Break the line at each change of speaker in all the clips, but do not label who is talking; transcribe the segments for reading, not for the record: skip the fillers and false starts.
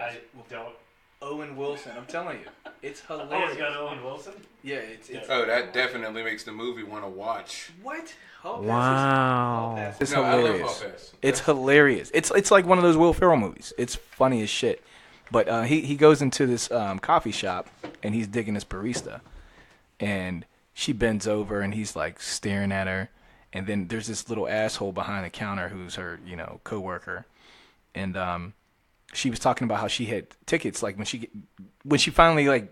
I don't.
Owen Wilson. I'm telling you, it's hilarious.
Oh, it's got Owen Wilson?
Yeah, it's
Oh, that definitely makes the movie want to watch.
what? Hall Pass
Wow.
It's
No, I love
hilarious.
Hall Pass.
It's hilarious. It's like one of those Will Ferrell movies. It's funny as shit. But he goes into this coffee shop and he's digging this barista, and she bends over and he's like staring at her, and then there's this little asshole behind the counter who's her coworker, and she was talking about how she had tickets like when she finally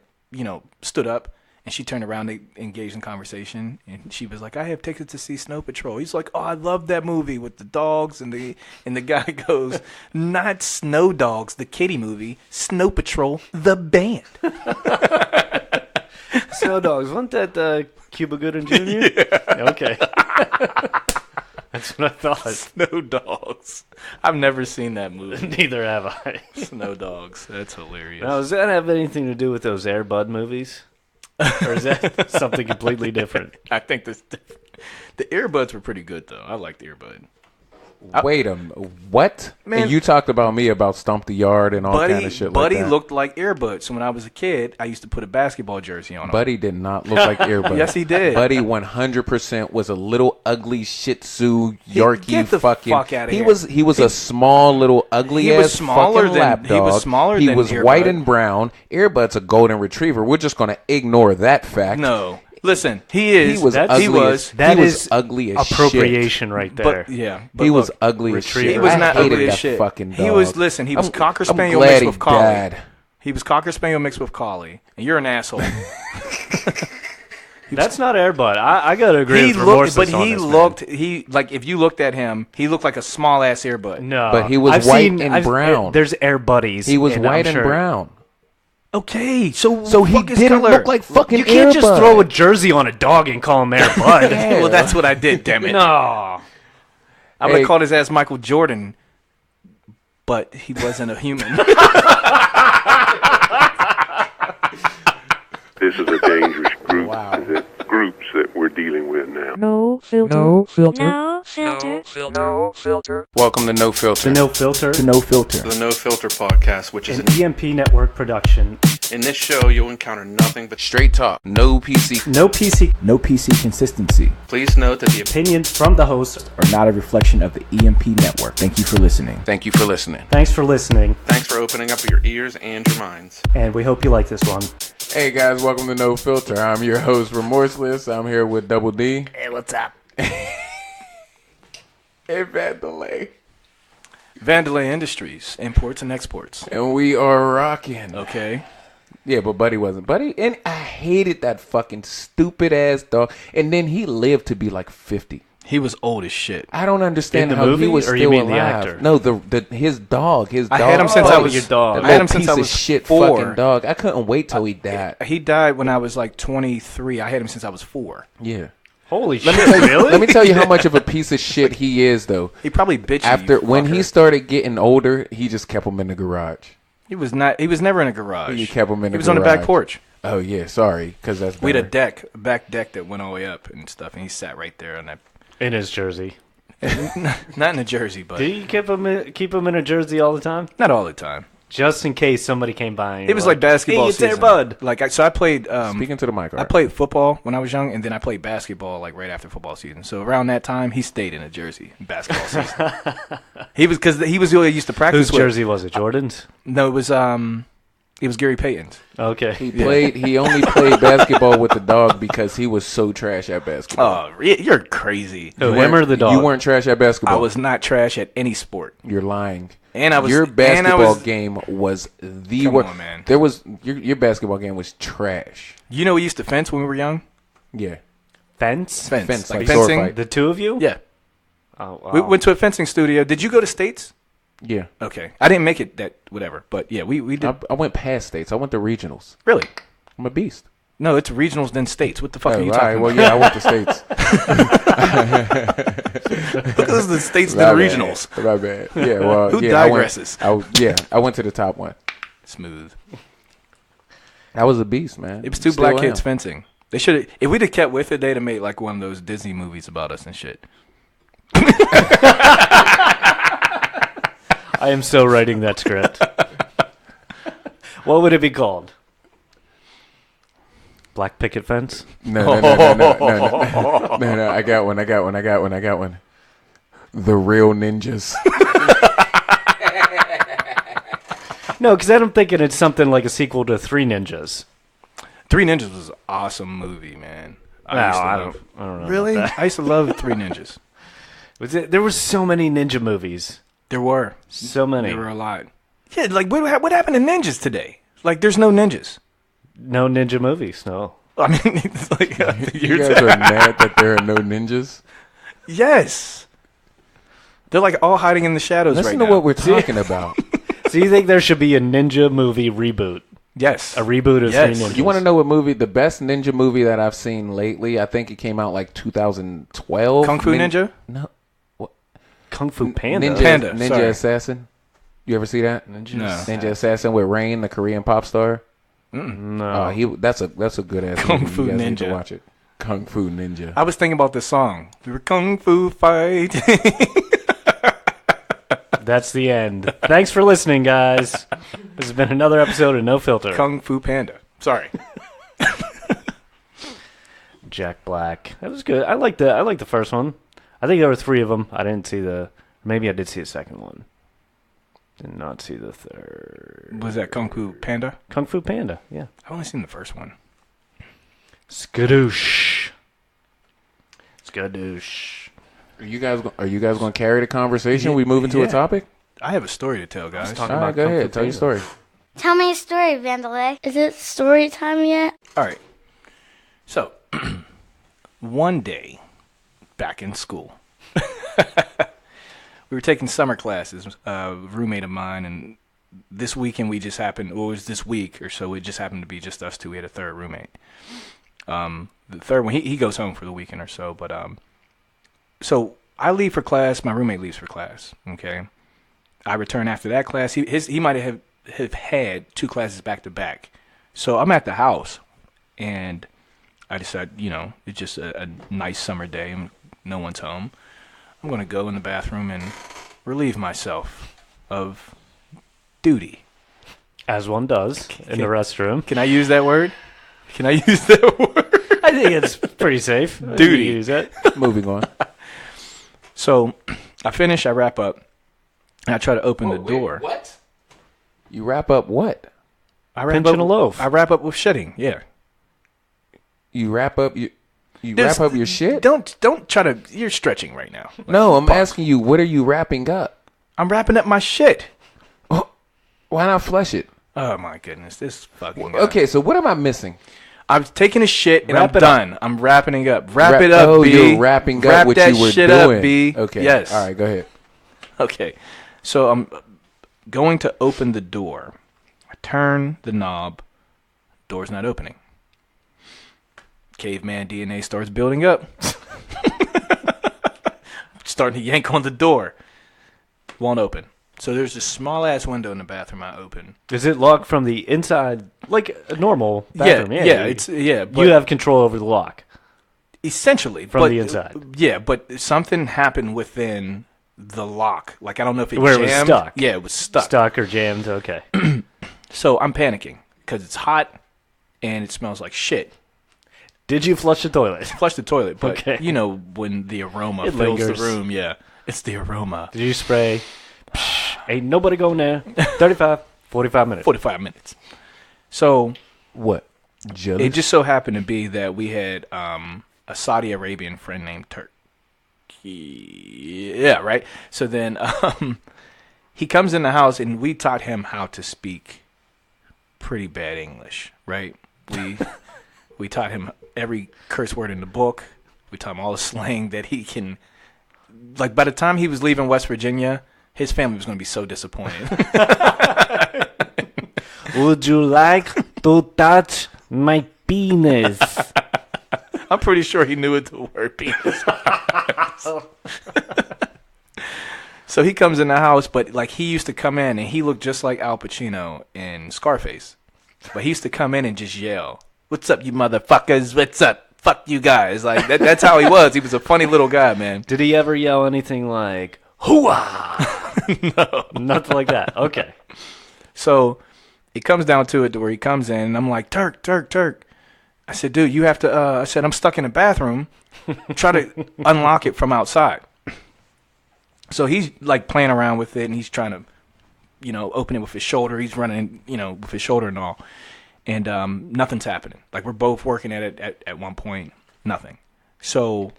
stood up. And she turned around, they engaged in conversation, and she was like, "I have tickets to see Snow Patrol." He's like, "Oh, I love that movie with the dogs," and the guy goes, "Not Snow Dogs, the kiddie movie, Snow Patrol, the band."
Snow Dogs. Wasn't that Cuba Gooding Jr.? Yeah. Okay. That's what I thought.
Snow Dogs. I've never seen that movie.
Neither have I.
Snow Dogs. That's hilarious.
Now, does that have anything to do with those Air Bud movies? Or is that something completely different?
I think this different. The earbuds were pretty good, though. I liked the earbud.
Wait a minute. What?
Man.
And you talked about me about Stomp the Yard and all kind of shit like
Buddy
that.
looked like earbuds. So when I was a kid, I used to put a basketball jersey on him.
Buddy did not look like earbuds.
Yes, he did.
Buddy 100% was a little ugly Shih Tzu Yorkie
Get the
fucking.
fuck outta
he
here.
was a small little ugly
He
ass
was smaller
fucking
than-
lapdog.
he was smaller
He
than
was
Earbud.
white and brown. Earbud's a golden retriever. We're just gonna ignore that fact.
No. Listen, he is.
He was
That's-
ugly.
he was.
That
he was
is
ugly as
appropriation right there.
But yeah, but
He was
look,
ugly as
retriever.
shit.
He was
I
not
hated
ugly as
that
shit.
fucking dog.
He was. Listen, he was Cocker
I'm
Spaniel
glad
mixed
he
with collie.
died.
He was Cocker Spaniel mixed with collie, and you're an asshole.
That's not Air Bud. I gotta agree with Remorseless
but
on
he
this, man.
looked. He like if you looked at him, he looked like a small ass earbud.
No,
But he was
I've
white
seen-
and brown.
There's Air Buddies.
He was
and
white
I'm
and
sure-
brown.
Okay, so
He
fuck his
didn't
color.
look like fucking
You can't just
Earbud.
throw a jersey on a dog and call him Air Bud.
Well, that's what I did. Damn it!
No.
I would
Hey.
have called his ass Michael Jordan, but he wasn't a human.
This is a dangerous group.
Wow.
Groups that we're dealing with now.
No filter.
No filter.
No filter.
No filter.
Welcome to No Filter.
The No Filter,
No Filter.
The No Filter Podcast, which is
an EMP Network production.
in this show you'll encounter nothing but
Straight talk. No PC.
No PC
No PC consistency
Please note that the
opinions from the host.
are not a reflection of the EMP network. Thank you for listening.
Thank you for listening.
Thanks for listening,
thanks for opening up your ears and your minds.
and we hope you like this one.
Hey guys, welcome to No Filter. I'm your host, Remorseless. I'm here with Double D.
Hey, what's up?
Hey, Vandalay.
Vandalay Industries, imports and exports.
And we are rocking.
Okay.
Yeah, but Buddy wasn't. Buddy, and I hated that fucking stupid ass dog. And then he lived to be like 50.
He was old as shit.
I don't understand
In the
how
movie,
he was
or
still
you mean the
alive.
actor?
No, his dog.
I had him since I was
your dog.
That
I had him
little
since I
piece
was
of shit
4.
fucking dog. I couldn't wait till he died.
He died when I was like 23. I had him since I was 4.
Yeah.
Holy shit!
Let me tell you how much of a piece of shit he is, though.
He probably bitched me,
After
you
when he
fucker.
started getting older, he just kept him in the garage.
He was not. He was never in a garage.
He kept him in the
He was on the back
garage.
porch.
Oh yeah, sorry, because that's
We had
better.
a back deck that went all the way up and stuff, and he sat right there on that.
In his jersey.
Not in a jersey, but
Do you keep him in a jersey all the time?
not all the time.
Just in case somebody came by. And
It was like basketball
Hey, it's
season.
Air Bud.
Like so, I played.
Speaking to the mic, all
I
right.
played football when I was young, and then I played basketball like right after football season. So around that time, he stayed in a jersey in basketball season. He was because he was the only used to practice.
Whose
with.
jersey was it? Jordan's.
No, it was Gary Payton's.
Okay.
He only played basketball with the dog because he was so trash at basketball.
Oh, you're crazy.
Who, him or the dog?
You weren't trash at basketball.
I was not trash at any sport,
You're lying.
and I was
Your
and I
basketball
was-
game was the
Come
worst.
on, man.
There was your basketball game was trash.
You know, we used to fence when we were young.
Yeah.
Fence?
Fence, like
like sword
fencing.
fight.
The two of you?
Yeah,
Oh, wow.
we went to a fencing studio. Did you go to States?
Yeah.
Okay, I didn't make it that whatever, but yeah, we did.
I went past states. I went to regionals.
Really?
I'm a beast.
No, it's regionals then states. What the fuck are you
all
talking
right. Well,
about?
yeah, I went to states.
Those are the states
My
then
bad.
regionals.
My bad. Yeah. Well,
Who
yeah,
digresses?
I went to the top one.
Smooth.
That was a beast, man.
It was two
Still
black
am.
kids fencing. They should have. If we'd have kept with it, they'd have made like one of those Disney movies about us and shit.
I am so writing that script. What would it be called? Black picket fence?
No. I got one. The real ninjas.
No, because I'm thinking it's something like a sequel to Three Ninjas.
Three Ninjas was an awesome movie, man.
I don't know.
Really?
about that.
I used to love Three Ninjas.
There were so many ninja movies.
There were.
So many.
There were a lot. Yeah, like what happened to ninjas today? Like, there's no ninjas.
No ninja movies, no.
I mean, it's like
You guys are mad that there are no ninjas?
yes. They're like all hiding in the shadows
Listen
right
to
now.
what we're talking about.
So you think there should be a ninja movie reboot?
Yes.
A reboot of
Yes.
Three Ninjas?
You want to know what movie, the best ninja movie that I've seen lately? I think it came out like 2012.
Kung Fu Ninja?
No.
Kung Fu Panda?
Ninja
sorry.
Assassin. You ever see that?
Ninja
No.
Ninja Assassin with Rain, the Korean pop star.
No.
That's a good ass
Kung
movie.
Fu
You guys need to
Ninja.
watch it. Kung Fu Ninja.
I was thinking about this song. We were Kung Fu fighting.
That's the end. Thanks for listening, guys. This has been another episode of No Filter.
Kung Fu Panda. Sorry.
Jack Black. That was good. I like the first one. I think there were 3 of them. I didn't see maybe I did see the second one. Did not see the third.
Was that Kung Fu Panda?
Kung Fu Panda, yeah.
I've only seen the first one.
Skadoosh. Skadoosh.
Are you guys going to carry the conversation? We moving to a
Yeah.
topic?
I have a story to tell, guys.
talking
All right,
about
go
Kung Fu
ahead. Tell your
Panda.
story.
Tell me a story, Vandalay. Is it story time yet?
All right. So, one day, back in school, we were taking summer classes. A roommate of mine, and this weekend it was this week or so, it just happened to be just us two. We had a third roommate. The third one, he goes home for the weekend or so, but so I leave for class. My roommate leaves for class. Okay, I return after that class. He might have had 2 classes back to back. So I'm at the house, and I decide, it's just a nice summer day, and no one's home. I'm gonna go in the bathroom and relieve myself of duty.
As one does in the restroom.
Can I use that word? Can I use that word?
I think it's pretty safe.
Duty.
You use it.
Moving on.
So I finish, I wrap up, and I try to open the door.
What? You wrap up what?
I wrap
Pinching
up,
a loaf.
I wrap up with shitting. Yeah.
You wrap up wrap up your shit?
Don't try to. You're stretching right now.
No, I'm asking you, what are you wrapping up?
I'm wrapping up my shit.
Why not flush it?
Oh my goodness, this fucking guy.
Okay, so what am I missing?
I'm taking a shit and
Wrap
I'm
it up.
done. I'm wrapping it up. Wrap it up,
Oh,
B.
you're wrapping
Wrap
up what
that
you were
shit
doing.
up, B.
Okay.
Yes.
All right, go ahead.
Okay. So I'm going to open the door. I turn the knob. Door's not opening. Caveman DNA starts building up. Starting to yank on the door. Won't open. So there's this small ass window in the bathroom I open.
Is it locked from the inside, like a normal bathroom?
But
You have control over the lock.
essentially
From
but,
the inside.
Yeah, but something happened within the lock. Like, I don't know if it
Where it was
jammed.
stuck.
Yeah, it was stuck.
Stuck or jammed? Okay.
So I'm panicking because it's hot and it smells like shit.
Did you flush the toilet?
Flush the toilet, but
Okay.
you know when the aroma
It
fills
lingers.
the room. Yeah, it's the aroma.
Did you spray? Psh, ain't nobody going there. 35, 45 minutes.
45 minutes. So
What? Jealous?
it just so happened to be that we had a Saudi Arabian friend named Turk. Yeah, right. So then he comes in the house and we taught him how to speak pretty bad English, right? We taught him every curse word in the book. We taught him all the slang that he can. Like, by the time he was leaving West Virginia, his family was going to be so disappointed.
Would you like to touch my penis?
I'm pretty sure he knew what the word penis was. So he comes in the house, but like he used to come in and he looked just like Al Pacino in Scarface. But he used to come in and just yell, "What's up, you motherfuckers? What's up? Fuck you guys." Like that's how he was. He was a funny little guy, man.
Did he ever yell anything like, hooah? No. Nothing like that. Okay.
So it comes down to it to where he comes in, and I'm like, Turk. I said, dude, you have to. I said, I'm stuck in the bathroom. Try to unlock it from outside. So he's like playing around with it, and he's trying to, open it with his shoulder. He's running, with his shoulder and all, and nothing's happening. Like we're both working at it at one point, nothing. So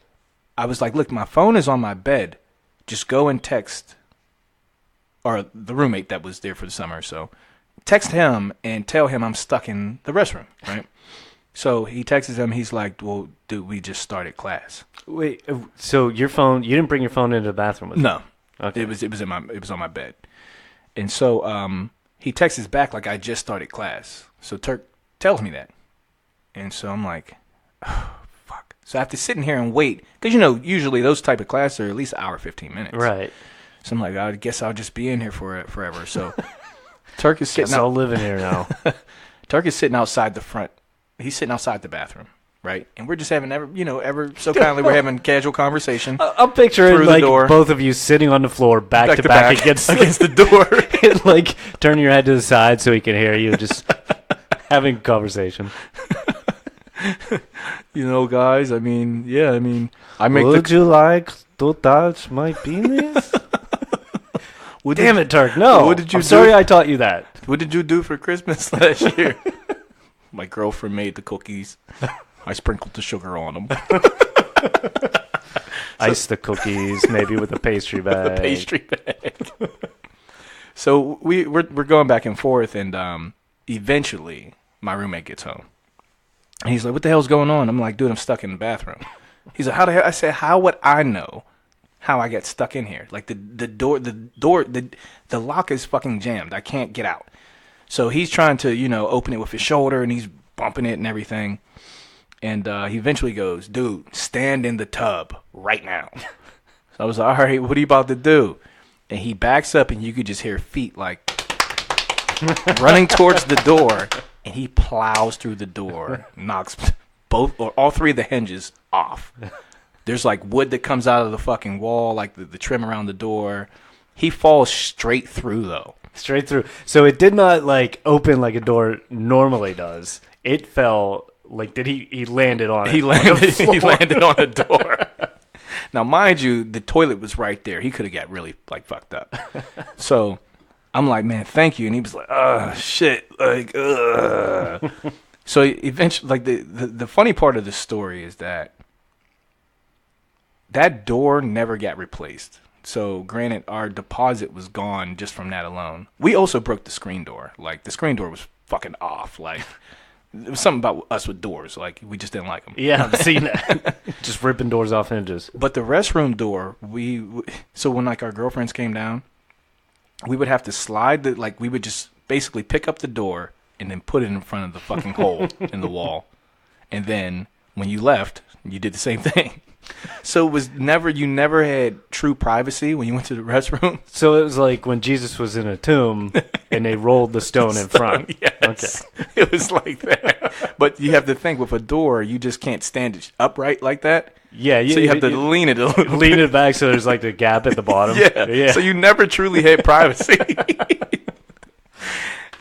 I was like, look, my phone is on my bed. Just go and text, or the roommate that was there for the summer. So text him and tell him I'm stuck in the restroom, right? So he texts him. He's like, well, dude, we just started class.
Wait, so your phone? You didn't bring your phone into the bathroom with you?
No,
Okay.
it was on my bed, and so he texts back like I just started class. So Turk tells me that, and so I'm like, oh, fuck. So I have to sit in here and wait because usually those type of classes are at least an hour 15 minutes.
Right.
So I'm like, I guess I'll just be in here for forever. So Turk is sitting.
I'll live in here now.
Turk is sitting outside the front. He's sitting outside the bathroom. Right, and we're just having ever so kindly we're having casual conversation.
I'm picturing
through the
like
door.
both of you sitting on the floor, back to back against
the door,
and like turn your head to the side so he can hear you, just having a conversation.
Guys. I make.
Would you like to touch my penis? Damn it, Turk! No,
What did you
I'm
do?
sorry I taught you that.
What did you do for Christmas last year? My girlfriend made the cookies. I sprinkled the sugar on them.
Ice the cookies, maybe with a pastry bag.
So we're going back and forth, and eventually my roommate gets home. And he's like, "What the hell's going on?" I'm like, "Dude, I'm stuck in the bathroom." He's like, "How the hell?" I said, "How would I know how I got stuck in here? Like the lock is fucking jammed. I can't get out." So he's trying to open it with his shoulder, and he's bumping it and everything. And he eventually goes, "Dude, stand in the tub right now." So I was like, "All right, what are you about to do?" And he backs up, and you could just hear feet like running towards the door, and he plows through the door, knocks all three of the hinges off. There's like wood that comes out of the fucking wall, like the trim around the door. He falls straight through though.
Straight through. So it did not like open like a door normally does. It fell like he landed on it.
He landed on a door. Now, mind you, the toilet was right there. He could have got really like fucked up. So I'm like, "Man, thank you." And he was like, "Oh shit." Like, ugh. So eventually, like the funny part of the story is that door never got replaced. So granted, our deposit was gone just from that alone. We also broke the screen door. Like the screen door was fucking off. Like it was something about us with doors. Like we just didn't like them.
Yeah, I've seen that. Just ripping doors off hinges.
But the restroom door, so when like our girlfriends came down, we would have to slide we would just basically pick up the door and then put it in front of the fucking hole in the wall. And then when you left, you did the same thing. So it was you never had true privacy when you went to the restroom.
So it was like when Jesus was in a tomb and they rolled the stone in front.
Yes. Okay. It was like that. But you have to think with a door, you just can't stand it upright like that.
Yeah.
So you have to lean it a little bit.
Lean it back so there's like the gap at the bottom.
Yeah. So you never truly had privacy.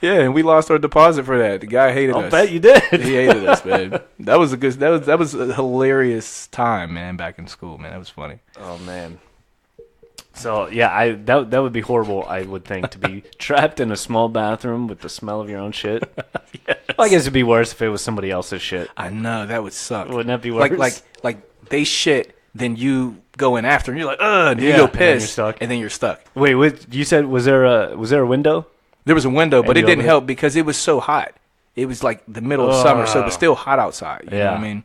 Yeah, and we lost our deposit for that. The guy hated us.
I bet you did.
He hated us, man. That was a hilarious time, man, back in school, man. That was funny.
Oh man. So yeah, that would be horrible, I would think, to be trapped in a small bathroom with the smell of your own shit. Yes. Well, I guess it'd be worse if it was somebody else's shit.
I know, that would suck.
Wouldn't that be worse?
Like they shit, then you go in after and you're like, ugh, and you go piss, and then you're stuck.
Wait, you said was there a window?
There was a window, but it didn't help because it was so hot. It was like the middle of summer, so it was still hot outside. You know what I mean?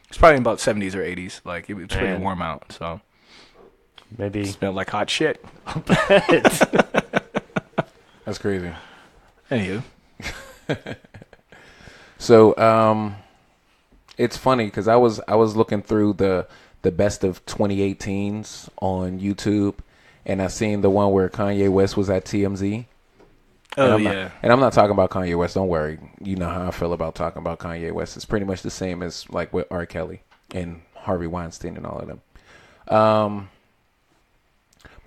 It's probably about 70s or 80s. Like, it was pretty warm out, so.
Maybe.
It smelled like hot shit.
I'll bet.
That's crazy.
Anywho.
So, it's funny because I was looking through the best of 2018s on YouTube, and I seen the one where Kanye West was at TMZ. And I'm not talking about Kanye West. Don't worry. You know how I feel about talking about Kanye West. It's pretty much the same as like with R. Kelly and Harvey Weinstein and all of them.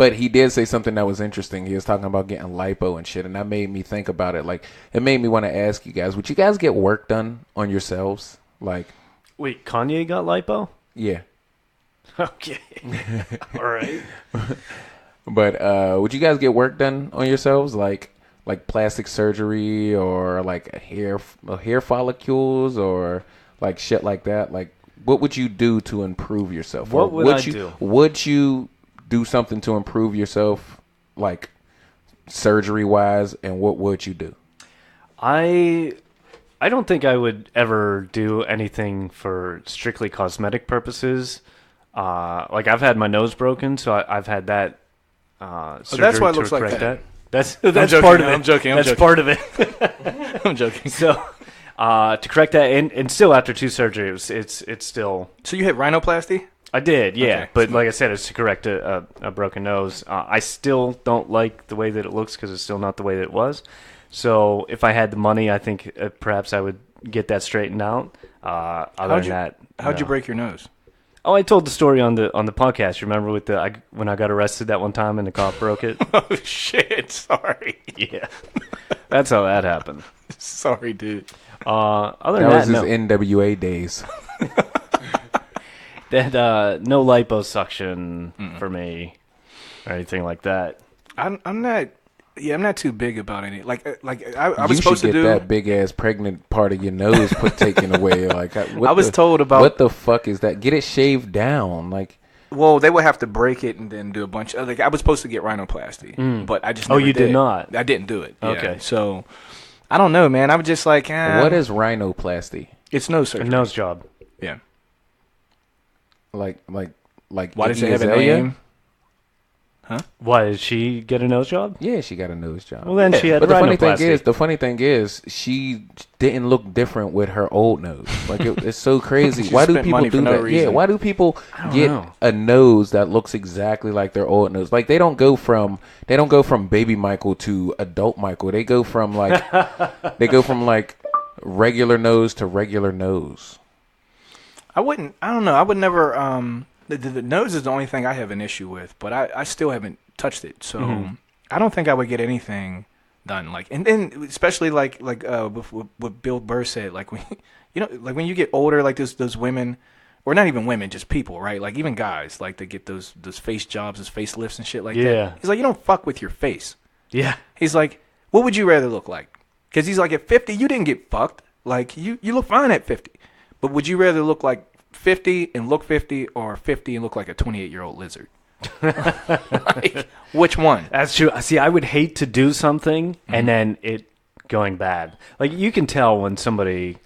But he did say something that was interesting. He was talking about getting lipo and shit, and that made me think about it. Like, it made me want to ask you guys, would you guys get work done on yourselves? Like,
Wait, Kanye got lipo?
yeah.
Okay. All right.
But would you guys get work done on yourselves, like plastic surgery or like hair follicles or like shit like that? Like, what would you do to improve yourself?
What would I
you
do?
Would you do something to improve yourself, like surgery wise? And what would you do?
I don't think I would ever do anything for strictly cosmetic purposes. Like I've had my nose broken, so I've had that surgery
that's why it
to
looks like
correct
that.
That's
joking,
part of it.
I'm joking,
That's part of it.
I'm joking.
So to correct that, and still after 2 surgeries, it's still.
So you had rhinoplasty?
I did, yeah.
Okay,
But
smart.
like I said, it's to correct a broken nose. I still don't like the way that it looks because it's still not the way that it was. So if I had the money, I think perhaps I would get that straightened out. How'd
you break your nose?
Oh, I told the story on the podcast. Remember with when I got arrested that one time and the cop broke it?
Oh shit! Sorry.
Yeah, that's how that happened.
Sorry, dude.
Other
That
than
was
that,
his NWA days.
that no liposuction for me or anything like that.
I'm not. Yeah, I'm not too big about any. Like I
You
was supposed
should
to
get
do.
that big ass pregnant part of your nose taken away. Like
I was told about.
what the fuck is that? Get it shaved down. Like,
Well, they would have to break it and then do a bunch of. Like I was supposed to get rhinoplasty, but I just.
Oh,
never
you did not?
I didn't do it. Yeah.
Okay.
So I don't know, man. I was just like,
what is rhinoplasty?
It's nose
A
surgery.
nose job.
Yeah.
Like
Why does
Iggy
it have a
Azalea?
name?
Why did she get a nose job?
Yeah, she got a nose job.
Well, then she had
But
rhinoplasty.
the funny thing is, she didn't look different with her old nose. Like it's so crazy.
She
Why do
spent
people
money
do
for no
that? Yeah,
reason.
why do people
don't
get
know.
a nose that looks exactly like their old nose? Like they don't go from baby Michael to adult Michael. They go from like regular nose to regular nose.
I don't know. I would never. The nose is the only thing I have an issue with, but I still haven't touched it. So I don't think I would get anything done. Like, and then especially like what Bill Burr said, like when like when you get older, like those women, or not even women, just people, right? Like even guys, like they get those face jobs, those facelifts and shit like
Yeah.
that. He's like, you don't fuck with your face.
Yeah.
He's like, what would you rather look like? Because he's like, at 50, you didn't get fucked. Like you look fine at 50, but would you rather look like 50 and look 50, or 50 and look like a 28-year-old lizard? Like, which one?
That's true. See, I would hate to do something and then it going bad. Like you can tell when somebody,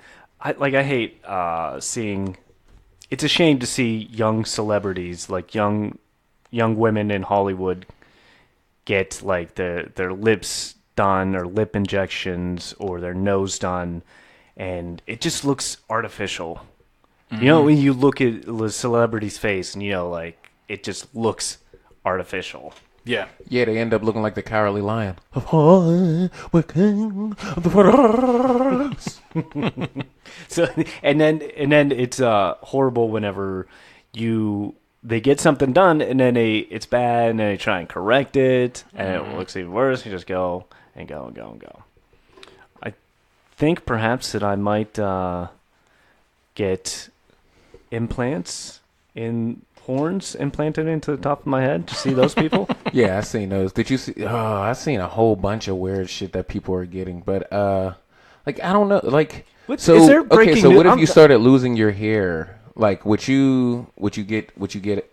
I hate seeing. It's a shame to see young celebrities, like young women in Hollywood, get like their lips done or lip injections or their nose done, and it just looks artificial. You know, when you look at the celebrity's face and, like, it just looks artificial.
Yeah.
Yeah, they end up looking like the Cowardly Lion. We're king of the forest.
So, and then it's horrible whenever they get something done and then it's bad and then they try and correct it and it looks even worse. You just go and go and go and go. I think perhaps that I might get implants in horns implanted into the top of my head to see those people.
Yeah, I seen those. Did you see? Oh, I seen a whole bunch of weird shit that people are getting, but like I don't know, like so.
Is there
Okay,
breaking
so
news?
what if you started losing your hair? Like, would you get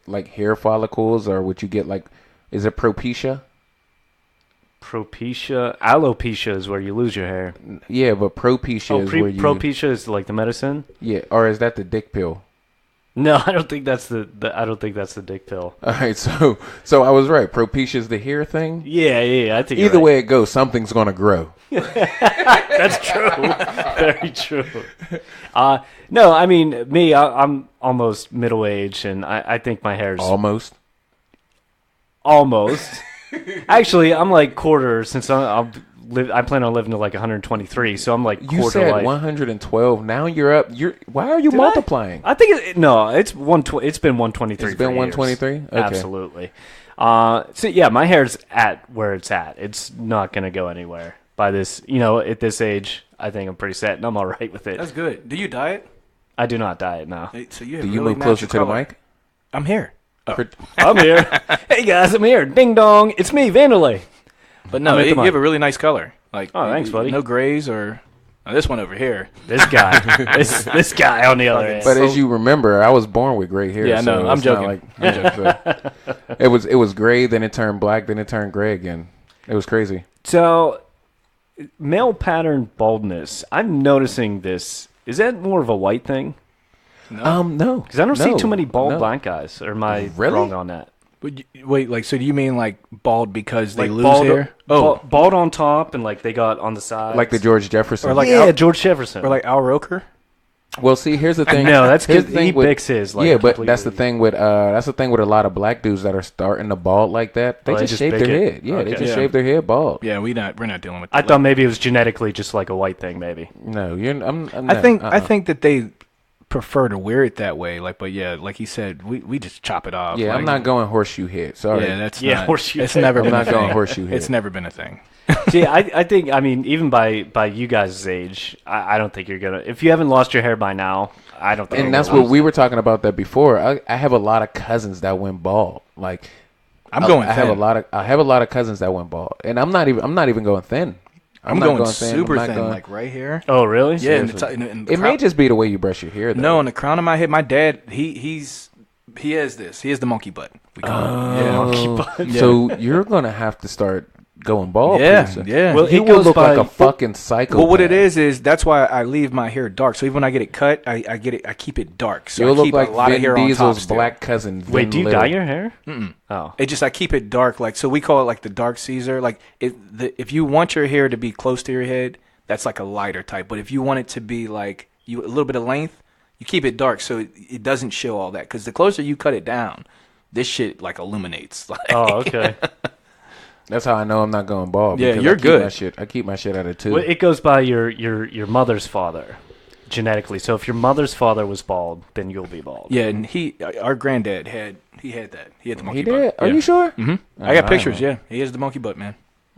like hair follicles, or would you get like, is it alopecia?
Alopecia is where you lose your hair.
Yeah, but propecia is where you.
Propecia is like the medicine.
Yeah, or is that the dick pill?
No, I don't think that's the I don't think that's the dick pill.
All right, so I was right. Propecia is the hair thing.
Yeah, I think you're
Either
right.
way it goes, something's gonna grow.
That's true. Very true. No, I mean me. I'm almost middle aged, and I think my hair's
Almost.
Actually, I'm like quarter since I plan on living to like 123, so I'm like
You
quarter
said
life.
112. Now you're up. Why are you multiplying?
I think it's been 123.
It's been
for years.
123? Okay.
Absolutely. So yeah, my hair's at where it's at. It's not gonna go anywhere. By this, at this age, I think I'm pretty set, and I'm all right with it.
That's good. Do you dye it?
I do not dye it now.
Hey, so you have
Do you
really
move closer to
natural
the
color.
mic?
I'm here.
I'm here. Hey guys, I'm here. Ding dong, it's me, Vanderlei.
But no,
I'm at the
you
mic.
have a really nice color. Like,
Oh, thanks, buddy.
No grays or this one over here.
This guy, this guy on the other end.
But as you remember, I was born with gray hair.
Yeah, I know.
so
I'm
it's not
joking.
so it was gray, then it turned black, then it turned gray again. It was crazy.
So, male pattern baldness. I'm noticing this. Is that more of a white thing?
No,
Because I don't see too many bald
no.
black guys. Or am I
Really?
wrong on that?
Wait, like, so do you mean like bald because they lose
bald,
hair?
bald on top and like they got on the sides.
like the George Jefferson.
Or like
yeah,
Al-
George Jefferson.
or like Al Roker?
well, see, here's the thing.
No, that's
here's
because he picks his. Like,
yeah, but that's the
completely.
thing with a lot of black dudes that are starting to bald like that. They
Oh, they
just
just
shave
pick
their
it?
head. Yeah, they
Okay.
just
Yeah.
shave their head bald.
Yeah, we're not dealing with.
I
that.
thought maybe it was genetically just like a white thing. Maybe.
No, I'm
I think
uh-uh.
that they prefer to wear it that way. Like, but yeah, like he said, we just chop it off.
Yeah,
like,
I'm not going horseshoe head. Sorry.
Yeah, that's
Yeah,
not,
horseshoe
It's
head.
never
I'm
been
not
a
going
thing.
horseshoe head.
It's never been a thing.
See, I think, even by you guys' age, I don't think you're gonna. If you haven't lost your hair by now, I don't think.
And
you're
that's
gonna
what
lose
we were talking about that before. I have a lot of cousins that went bald. Like
I'm going.
I have a
thin.
lot of cousins that went bald, and I'm not even going thin.
I'm
not
going
thin.
super
I'm not
thin,
going-
like right here.
Oh, really?
Yeah, in the
Seriously.
in the
It may just be the way you brush your hair. Though.
no, on the crown of my head. My dad, he has this. He has the monkey butt. We call it. Yeah.
So you're gonna have to start going bald.
Yeah,
pretty soon.
yeah.
Well,
You
it
will
goes
look like
by-
a fucking psycho.
Well, what it is that's why I leave my hair dark. So even when I get it cut, I keep it dark. So
You'll
I
look
keep
like
a lot
Vin
of hair on top
Diesel's
still.
black cousin.
Wait,
Vin
do you
Little.
dye your hair? Mm-mm. Oh,
It just I keep it dark, like so we call it like the dark Caesar. Like if you want your hair to be close to your head, that's like a lighter type. But if you want it to be like a little bit of length, you keep it dark so it doesn't show all that. Because the closer you cut it down, this shit like illuminates. Like,
oh, okay.
That's how I know I'm not going bald.
Yeah,
because
you're
I keep
good.
I keep my shit at a 2.
Well, it goes by your mother's father, genetically. So if your mother's father was bald, then you'll be bald.
yeah, and our granddad had that. He had the monkey
He
butt.
did? Are
Yeah.
you sure?
Mm-hmm. I got pictures. Yeah, he has the monkey butt, man.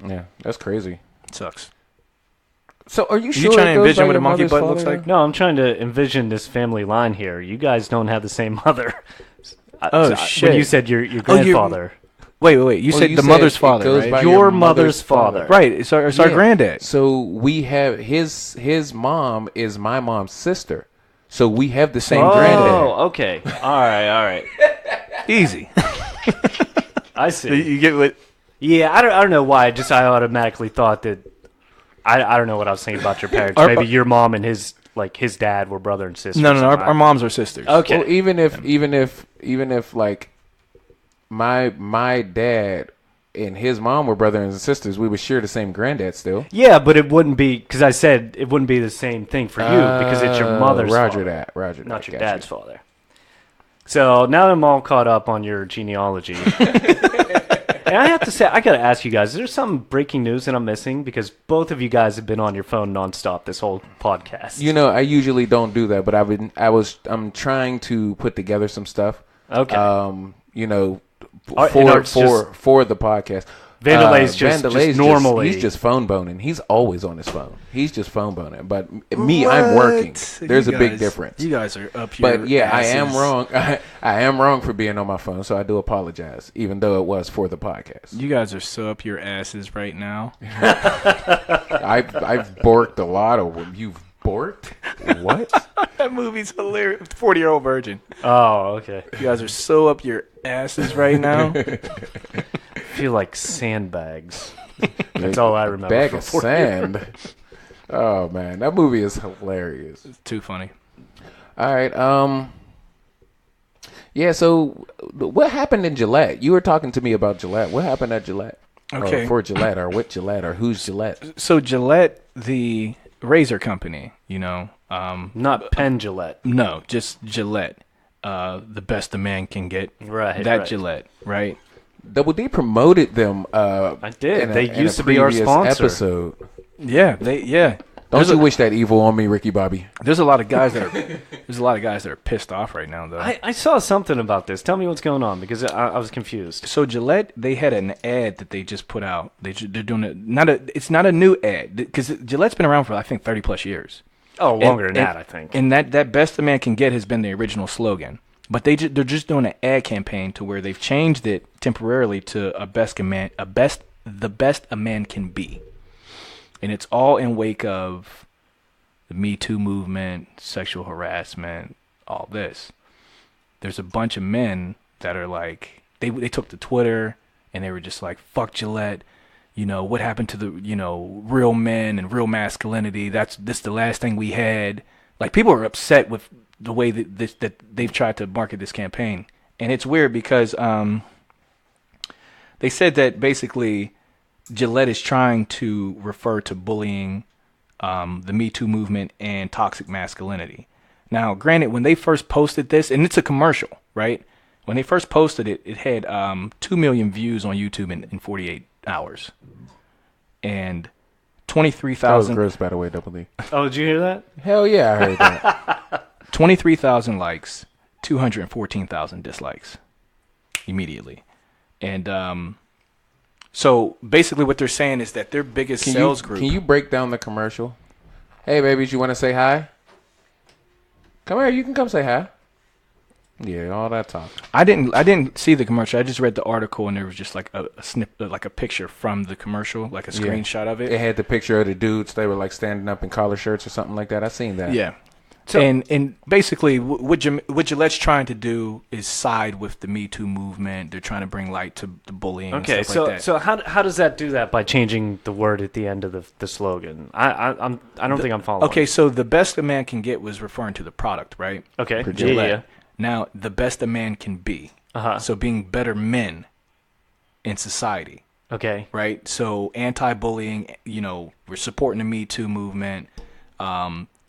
Yeah, that's crazy.
It sucks.
So are you
You
sure?
trying to
it goes
envision
by
what a
your
monkey
mother's
butt looks
father,
like?
No, I'm trying to envision this family line here. You guys don't have the same mother.
Oh,
When
shit.
you said your
Oh,
grandfather.
Wait. You
Well,
said
you
the
said
mother's
it
father,
goes
right?
by
Your mother's father.
Right. It's our
Yeah.
granddad.
So we have his mom is my mom's sister. So we have the same granddad.
Oh, okay. All right.
Easy.
I see.
you get what?
Yeah, I don't know why. I automatically thought that. I don't know what I was thinking about your parents.
Our-
Maybe your mom and his dad were brother and sister.
No.
or something.
Our moms are sisters.
Okay.
Well, even if like my dad and his mom were brothers and sisters, we would share the same granddad still.
Yeah, but it wouldn't be because I said it wouldn't be the same thing for you because it's your mother's
Roger
father,
that.
not your
Got
dad's father. So now that I'm all caught up on your genealogy, and I have to say, I got to ask you guys: is there some breaking news that I'm missing? Because both of you guys have been on your phone nonstop this whole podcast.
You know, I usually don't do that, but I'm trying to put together some stuff.
Okay.
You know,
And
for
it's just-
for the podcast.
Vanderlei's just
Vanderlei's
normally.
he's just phone boning. He's always on his phone. He's just phone boning. But me, I'm working. There's a big difference.
You guys are up here.
But yeah, I am wrong. I am wrong for being on my phone, so I do apologize, even though it was for the podcast.
You guys are so up your asses right now.
I've borked a lot of them. You've borked? What?
That movie's hilarious. 40-year-old virgin.
Oh, okay.
You guys are so up your asses right now.
I feel like sandbags. That's all I remember.
Bag
from
of
40 years.
sand. Oh man, that movie is hilarious.
It's too funny.
All right. Yeah. So, what happened in Gillette? You were talking to me about Gillette. What happened at Gillette?
Okay.
Or for Gillette, or with Gillette, or who's Gillette?
So Gillette, the razor company,
Not Penn Gillette.
no, just Gillette. The best a man can get.
Right,
That
right.
Gillette, right?
Double D promoted them.
I did.
In
They
in
used to be our
previous
sponsor.
Episode.
Yeah,
Don't you wish that evil on me, Ricky Bobby?
There's a lot of guys that are pissed off right now, though.
I saw something about this. Tell me what's going on, because I was confused.
So Gillette, they had an ad that they just put out. They're doing it's not a new ad, because Gillette's been around for I think 30 plus years.
Oh, longer than that, I think.
And that best a man can get has been the original slogan. But they're just doing an ad campaign to where they've changed it temporarily to the best a man can be. And it's all in wake of the Me Too movement, sexual harassment, all this. There's a bunch of men that are like, they took to Twitter and they were just like, fuck Gillette. You know, what happened to the, real men and real masculinity? This the last thing we had. Like, people are upset with the way that they've tried to market this campaign. And it's weird because they said that basically Gillette is trying to refer to bullying, the Me Too movement, and toxic masculinity. Now, granted, when they first posted this, and it's a commercial, right? When they first posted it, it had 2 million views on YouTube in 48 hours. And 23,000.
That was gross, by the way, Double D.
Oh, did you hear that?
Hell yeah, I heard that.
23,000 likes, 214,000 dislikes immediately. And so basically what they're saying is that their biggest sales group.
Can you break down the commercial? Hey, babies, you want to say hi? Come here, you can come say hi. Yeah, all that talk.
I didn't see the commercial. I just read the article, and there was just like a snip, like a picture from the commercial, like a screenshot of it.
It had the picture of the dudes. They were like standing up in collar shirts or something like that. I seen that.
Yeah. So, and basically what Gillette's trying to do is side with the Me Too movement. They're trying to bring light to the bullying.
Okay,
and stuff like that.
so how does that do that by changing the word at the end of the slogan? I don't think I'm following.
Okay, so the best a man can get was referring to the product, right?
Okay.
Gillette.
Yeah.
Now, the best a man can be.
Uh-huh.
So being better men in society.
Okay.
Right? So anti-bullying, we're supporting the Me Too movement.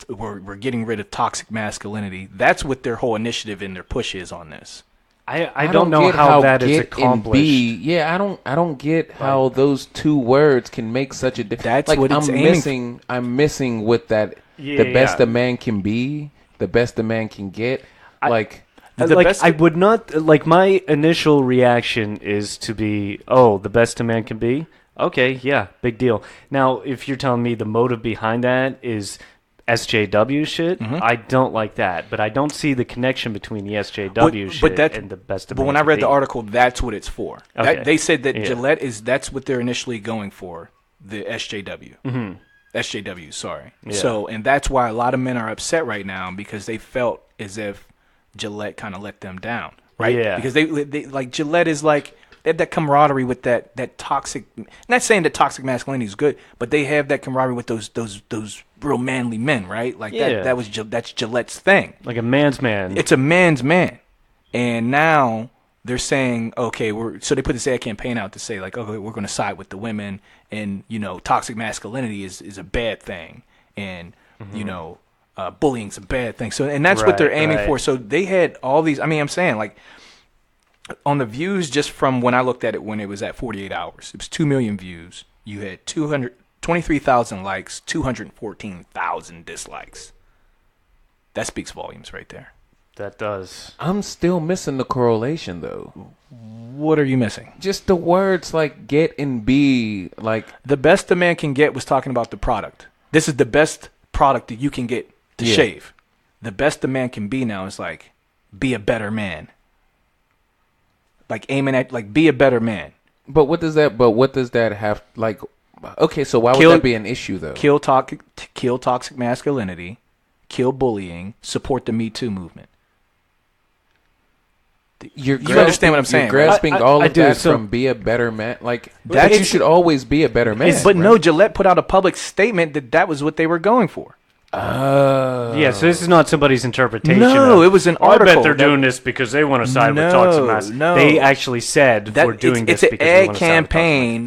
We're getting rid of toxic masculinity. That's what their whole initiative and their push is on this.
I don't know how that is accomplished.
I don't get how those two words can make such a difference.
That's what it's aiming for.
I'm missing with that. The best a man can be, the best a man can get.
I would not like. My initial reaction is to be, the best a man can be. Okay, yeah, big deal. Now, if you're telling me the motive behind that is SJW shit, I don't like that. But I don't see the connection between the SJW shit and the best of.
But when I read the article, that's what it's for.
Okay.
They said that Gillette that's what they're initially going for, the SJW. Mm-hmm. SJW, sorry. Yeah. So, and that's why a lot of men are upset right now, because they felt as if Gillette kind of let them down, right? Yeah. Because they like Gillette is like, they have that camaraderie with that toxic. Not saying that toxic masculinity is good, but they have that camaraderie with those real manly men, right? Like that's Gillette's thing.
Like a man's man.
It's a man's man, and now they're saying, okay, so they put this ad campaign out to say like, okay, we're going to side with the women, and toxic masculinity is a bad thing, and bullying's a bad thing. So, and that's what they're aiming for. So they had all these. I mean, I'm saying like, on the views, just from when I looked at it when it was at 48 hours, it was 2 million views. You had 223,000 likes, 214,000 dislikes. That speaks volumes right there.
That does.
I'm still missing the correlation, though.
What are you missing?
Just the words like get and be. Like,
the best a man can get was talking about the product. This is the best product that you can get to shave. The best a man can be now is like, be a better man. Like aiming at like, be a better man.
But what does that have like? Okay, so why would that be an issue though?
Kill toxic masculinity, kill bullying, support the Me Too movement. You understand what I'm saying?
You're grasping all of that
so,
from be a better man. Like that, you should always be a better man.
But no, Gillette put out a public statement that was what they were going for.
Yeah, so this is not somebody's interpretation.
No, it was an article.
I bet they're doing this because they want to side with toxic masculinity. No, they actually said we're doing this because they want to side with toxic masculinity. It's an ad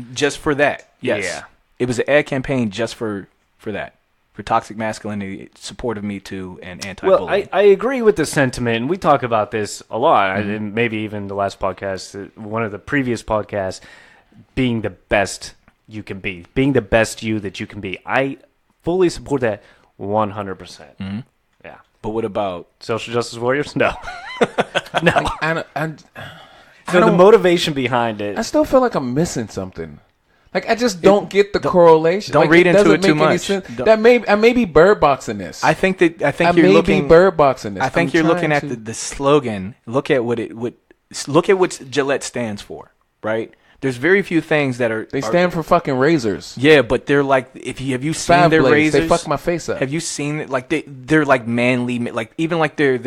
campaign
just for that. Yes.
Yeah.
It was an ad campaign just for that. For toxic masculinity, support of Me Too, and anti-bullying.
Well, I agree with the sentiment, and we talk about this a lot, and maybe even the last podcast, one of the previous podcasts, being the best you can be, being the best you that you can be. I fully support that 100%. Yeah.
But what about
Social justice warriors? No. No.
I
So the
don't-
motivation behind it.
I still feel like I'm missing something. Like I just don't get the correlation.
don't
Like,
read into
doesn't
it too
make any
much.
sense.
Don't-
That I may be bird boxing this.
I think
I
you're
may
looking
be bird boxing this.
I think
I'm
you're looking
trying
at
to-
the slogan. Look at what Gillette stands for, right? There's very few things that are
They stand for fucking razors.
Yeah, but they're like have you seen
Five
their
blades.
razors?
They fuck my face up.
Have you seen it? Like they're like manly, like even like their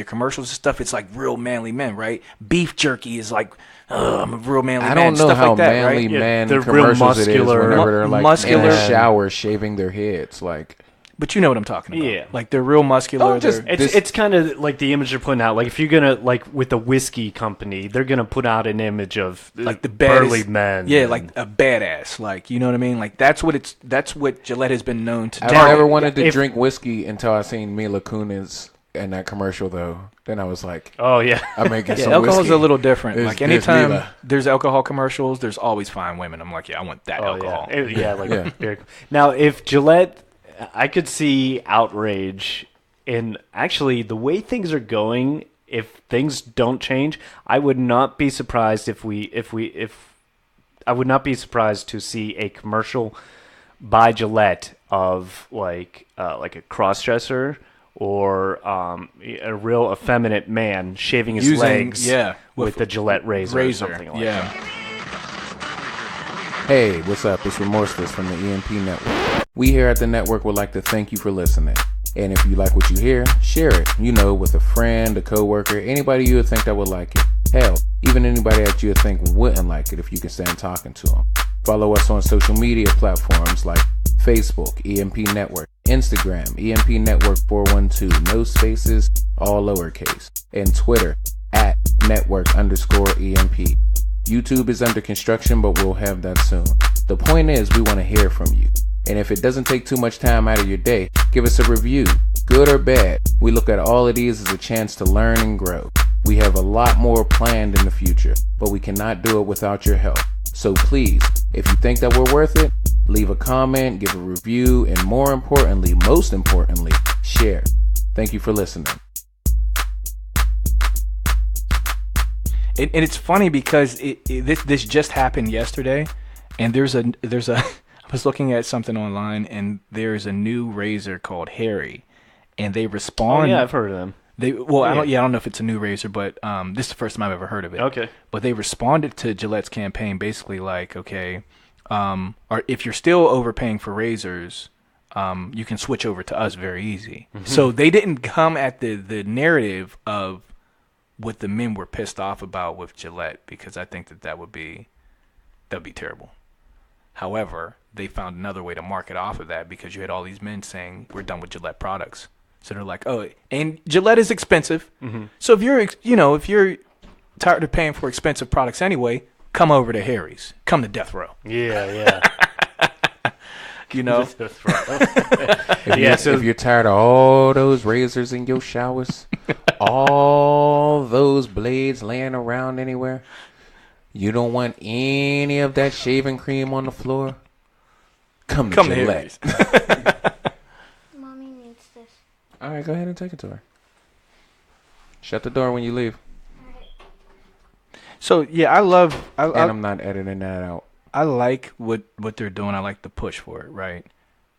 commercials and stuff. It's like real manly men, right? Beef jerky is like, I'm a real manly
I
man.
don't know
stuff
how
like that,
manly
right?
Yeah,
man
they're real
commercials it is
muscular.
whenever they're like in
Muscular.
the shower shaving their heads. Like
But you know what I'm talking about.
Yeah.
Like they're real muscular.
Oh, just-
they're-
It's kind of like the image they're putting out. Like if you're gonna like with a whiskey company, they're gonna put out an image of
like the
burly
baddest
men.
Yeah, like a badass. Like you know what I mean. Like that's what Gillette has been known to
I've
do.
never wanted to
if-
drink whiskey until I seen Mila Kunis in that commercial. Though then I was like,
Oh yeah.
I'm making
Yeah,
some
alcohol's
whiskey.
a little different.
It's-
Like
it's
anytime
Mila.
there's alcohol commercials, there's always fine women. I'm like, yeah, I want that
Oh
alcohol.
yeah. Yeah. Like
Yeah.
very cool. Now if Gillette, I could see outrage in actually the way things are going. If things don't change, I would not be surprised if I would not be surprised to see a commercial by Gillette of like a crossdresser or a real effeminate man shaving his
Using-
legs
yeah,
with the Gillette razor, or something like
yeah.
that.
Hey, what's up? It's Remorseless from the EMP Network. We here at the network would like to thank you for listening. And if you like what you hear, share it. You know, with a friend, a coworker, anybody you would think that would like it. Hell, even anybody that you would think wouldn't like it if you can stand talking to them. Follow us on social media platforms like Facebook, EMP Network, Instagram, EMP Network 412, no spaces, all lowercase, and Twitter at network_EMP. YouTube is under construction, but we'll have that soon. The point is, we want to hear from you. And if it doesn't take too much time out of your day, give us a review, good or bad. We look at all of these as a chance to learn and grow. We have a lot more planned in the future, but we cannot do it without your help. So please, if you think that we're worth it, leave a comment, give a review, and most importantly, share. Thank you for listening.
And it's funny because this just happened yesterday, and there's a I was looking at something online, and there's a new razor called Harry, and they
Oh
respond.
yeah, I've heard of them.
I don't know if it's a new razor, but this is the first time I've ever heard of it.
Okay.
But they responded to Gillette's campaign basically like, okay, or if you're still overpaying for razors, you can switch over to us very easy.
Mm-hmm.
So they didn't come at the narrative of what the men were pissed off about with Gillette, because I think that would be terrible. However, they found another way to market off of that, because you had all these men saying we're done with Gillette products. So they're like, oh, and Gillette is expensive.
Mm-hmm.
So if you're tired of paying for expensive products anyway, come over to Harry's. Come to Death Row.
Yeah, yeah.
You know,
If you're tired of all those razors in your showers, all those blades laying around anywhere, you don't want any of that shaving cream on the floor, come to Gillette.
Harry's.
Mommy needs this.
All right, go ahead and take it to her. Shut the door when you leave.
So yeah,
And I'm not editing that out.
I like what they're doing. I like the push for it, right?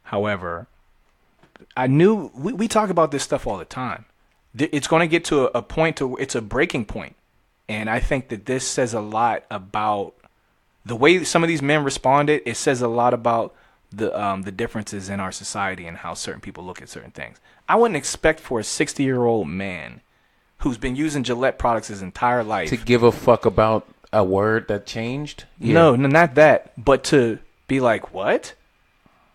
However, I knew we talk about this stuff all the time. It's going to get to a point to it's a breaking point, and I think that this says a lot about the way some of these men responded. It says a lot about the differences in our society and how certain people look at certain things. I wouldn't expect for a 60-year-old man who's been using Gillette products his entire life
To give a fuck about a word that changed? Yeah.
No, not that. But to be like, what?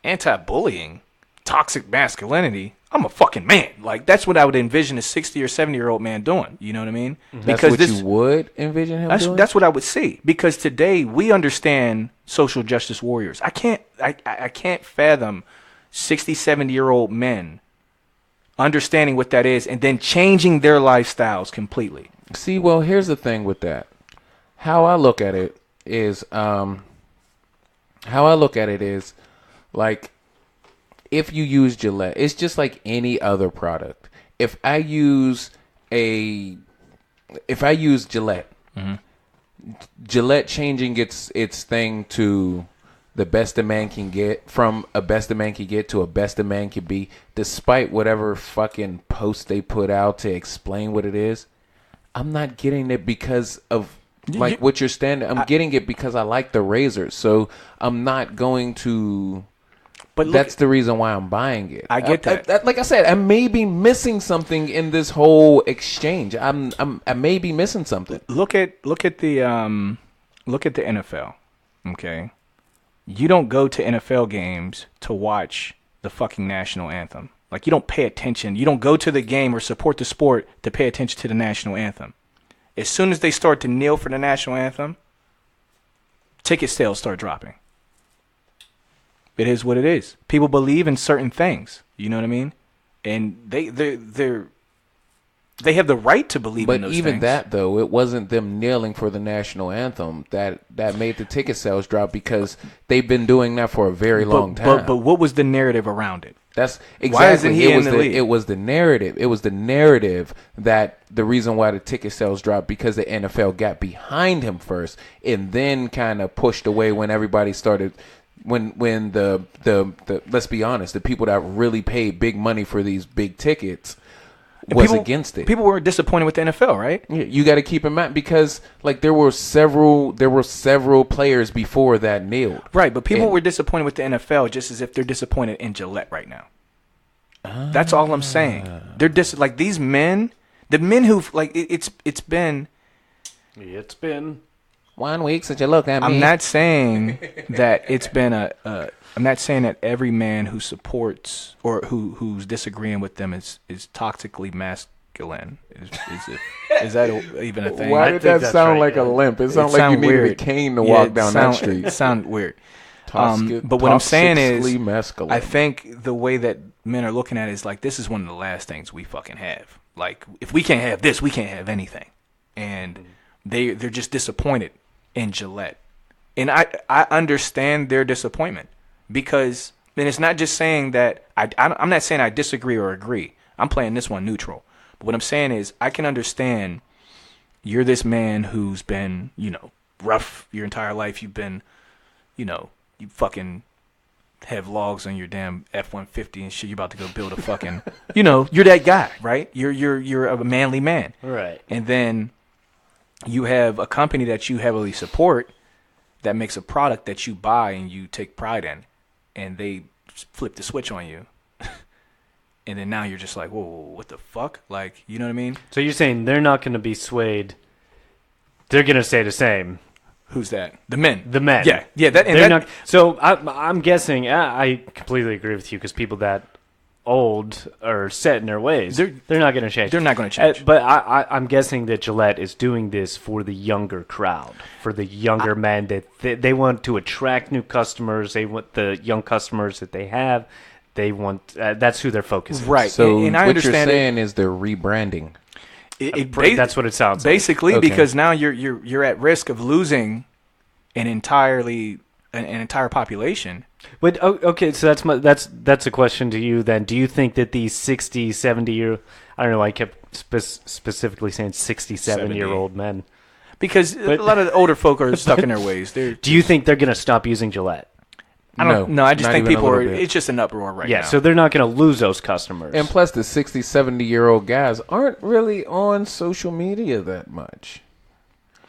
Anti-bullying? Toxic masculinity? I'm a fucking man. Like, that's what I would envision a 60 or 70-year-old man doing. You know what I mean?
That's what you would envision him doing?
That's what I would see. Because today, we understand social justice warriors. I can't fathom 60, 70-year-old men understanding what that is and then changing their lifestyles completely.
See, well, here's the thing with that. How I look at it is like, if you use Gillette, it's just like any other product. If I use Gillette, Gillette changing its thing to the best a man can get, from a best a man can get to a best a man can be, despite whatever fucking post they put out to explain what it is, I'm not getting it because of like what you're standing. I'm getting it because I like the razors. So I'm not going to. But that's the reason why I'm buying it.
I get that.
Like I said, I may be missing something in this whole exchange. I may be missing something.
Look at the NFL. Okay, you don't go to NFL games to watch the fucking national anthem. Like, you don't pay attention. You don't go to the game or support the sport to pay attention to the national anthem. As soon as they start to kneel for the national anthem, ticket sales start dropping. It is what it is. People believe in certain things. You know what I mean? And they have the right to believe in those things. But even
that, though, it wasn't them kneeling for the national anthem that made the ticket sales drop, because they've been doing that for a very long time.
But what was the narrative around it?
That's exactly.
Why isn't he in the league?
It was the narrative. It was the narrative that the reason why the ticket sales dropped, because the NFL got behind him first and then kind of pushed away when everybody started. When the let's be honest, the people that really paid big money for these big tickets was against it.
People were disappointed with the NFL, right?
Yeah, you got to keep in mind, because like there were several players before that kneeled.
Right, but people were disappointed with the NFL just as if they're disappointed in Gillette right now. That's all I'm saying. They're like these men, the men who've like it's been
1 week since you looked at me.
I'm not saying that it's been I'm not saying that every man who supports or who's disagreeing with them is toxically masculine. Is that even a thing?
Why did that sound like a limp? It sounded like you needed a cane to walk down that street.
It sounded weird. But what I'm saying is, masculine. I think the way that men are looking at it is like, this is one of the last things we fucking have. Like, if we can't have this, we can't have anything. And they're just disappointed in Gillette. And I understand their disappointment, because then it's not just saying that I'm not saying I disagree or agree. I'm playing this one neutral. But what I'm saying is, I can understand you're this man who's been, rough your entire life. You've been, you fucking have logs on your damn F-150 and shit. You're about to go build a fucking, you're that guy, right? You're a manly man.
Right.
And then you have a company that you heavily support that makes a product that you buy and you take pride in, and they flip the switch on you. And then now you're just like, whoa, what the fuck? Like, you know what I mean?
So you're saying they're not going to be swayed. They're going to stay the same.
Who's that? The men.
The men.
Yeah.
Not, so I'm guessing, I completely agree with you, because people that old are set in their ways. They're not going to change.
They're not going to change.
But I'm guessing that Gillette is doing this for the younger crowd, for the younger men, that they want to attract new customers. They want the young customers that they have. They want that's who they're focusing.
Right.
So
and I
what you're
understand
saying is they're rebranding.
That's what it sounds like.
Basically, because now you're at risk of losing an entire population.
But okay, so that's a question to you then. Do you think that these 60, 70-year, I don't know, I kept specifically saying 67-year-old men,
because a lot of the older folk are stuck in their ways.
Do you think they're going to stop using Gillette?
I don't know. I just think people are. It's just an uproar right now.
Yeah, so they're not going to lose those customers.
And plus, the 60, 70-year-old guys aren't really on social media that much.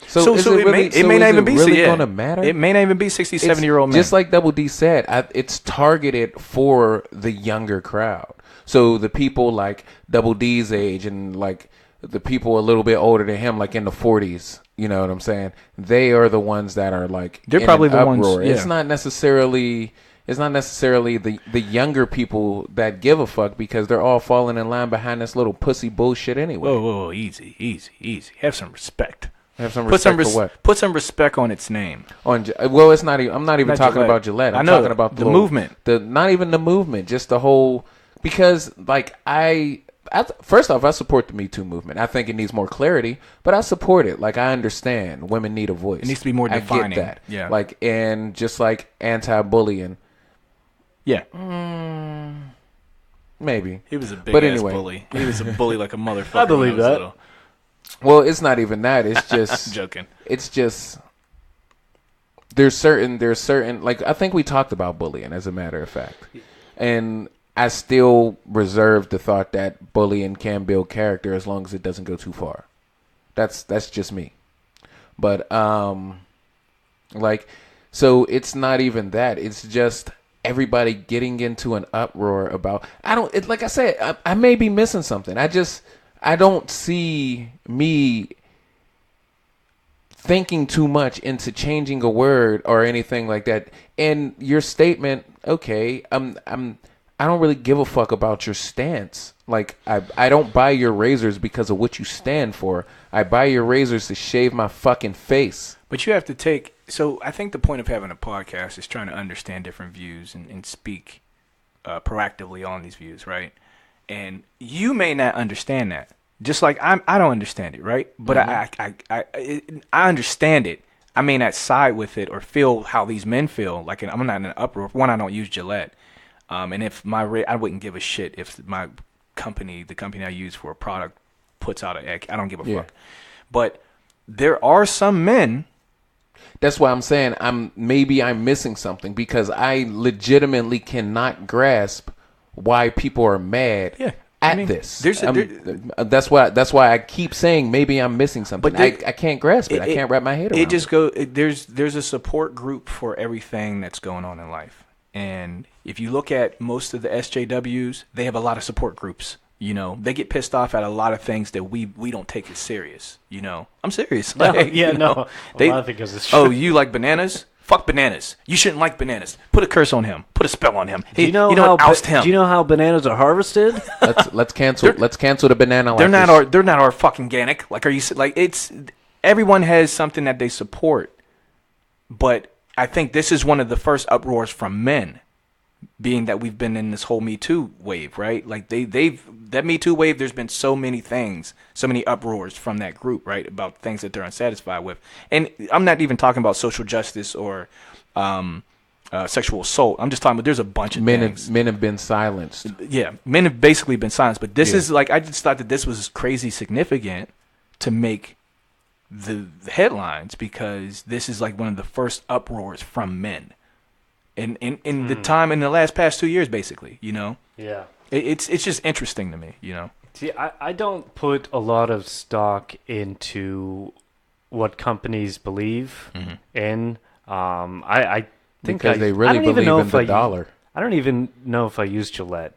So it may not even be going to matter.
It may not even be 60, 70-year-old men.
Just like Double D said, it's targeted for the younger crowd. So the people like Double D's age and like the people a little bit older than him, like in the 40s. You know what I'm saying? They are the ones that are like
they're probably the
uproar.
ones. Yeah.
It's not necessarily the younger people that give a fuck, because they're all falling in line behind this little pussy bullshit anyway.
Whoa, easy. Have some respect.
Have some respect for what?
Put some respect on its name.
It's not even. I'm not even talking about Gillette. I'm talking about
the movement.
Not even the movement, just the whole. Because like first off, I support the Me Too movement. I think it needs more clarity, but I support it. Like, I understand women need a voice.
It needs to be more defining.
I get that.
Yeah.
Like, and just like anti-bullying,
Yeah.
Maybe.
He was a big
But
ass
anyway.
bully. He was a bully like a motherfucker.
I believe
when was
that.
little.
Well, it's not even that. It's just
Joking.
It's just there's certain like I think we talked about bullying as a matter of fact. And I still reserve the thought that bullying can build character as long as it doesn't go too far. That's just me. But like so it's not even that. It's just everybody getting into an uproar about like I said, I may be missing something. I don't see me thinking too much into changing a word or anything like that. And your statement, okay, I don't really give a fuck about your stance. Like I don't buy your razors because of what you stand for. I buy your razors to shave my fucking face.
But you have to take. So I think the point of having a podcast is trying to understand different views and speak proactively on these views, right? And you may not understand that. Just like I don't understand it, right? But I understand it. I may not side with it or feel how these men feel. Like I'm not in an uproar. One, I don't use Gillette, and if I wouldn't give a shit if my company, the company I use for a product, puts out an egg. I don't give a fuck. But there are some men.
That's why I'm saying I'm missing something because I legitimately cannot grasp why people are mad at this. That's why I keep saying maybe I'm missing something. But I can't grasp it. I can't wrap my head around it.
There's a support group for everything that's going on in life. And if you look at most of the SJWs, they have a lot of support groups. You know, they get pissed off at a lot of things that we don't take as serious. You know, I'm serious.
No,
Like,
yeah,
you know,
no. A lot of it goes as true.
Oh, you like bananas? Fuck bananas. You shouldn't like bananas. Put a curse on him. Put a spell on him.
Do you know
oust him.
Do you know how bananas are harvested?
Let's cancel the banana.
They're not our fucking organic. Like, are you like it's everyone has something that they support, but I think this is one of the first uproars from men, being that we've been in this whole Me Too wave, right? Like that Me Too wave. There's been so many things, so many uproars from that group, right, about things that they're unsatisfied with. And I'm not even talking about social justice or sexual assault. I'm just talking about there's a bunch of things.
Men have been silenced.
Yeah, men have basically been silenced. But this is like I just thought that this was crazy significant to make the headlines because this is like one of the first uproars from men. In the time in the past 2 years, basically, you know.
Yeah.
It's just interesting to me, you know.
See, I don't put a lot of stock into what companies believe in. I think
because they really believe in the dollar.
I don't even know if I use Gillette.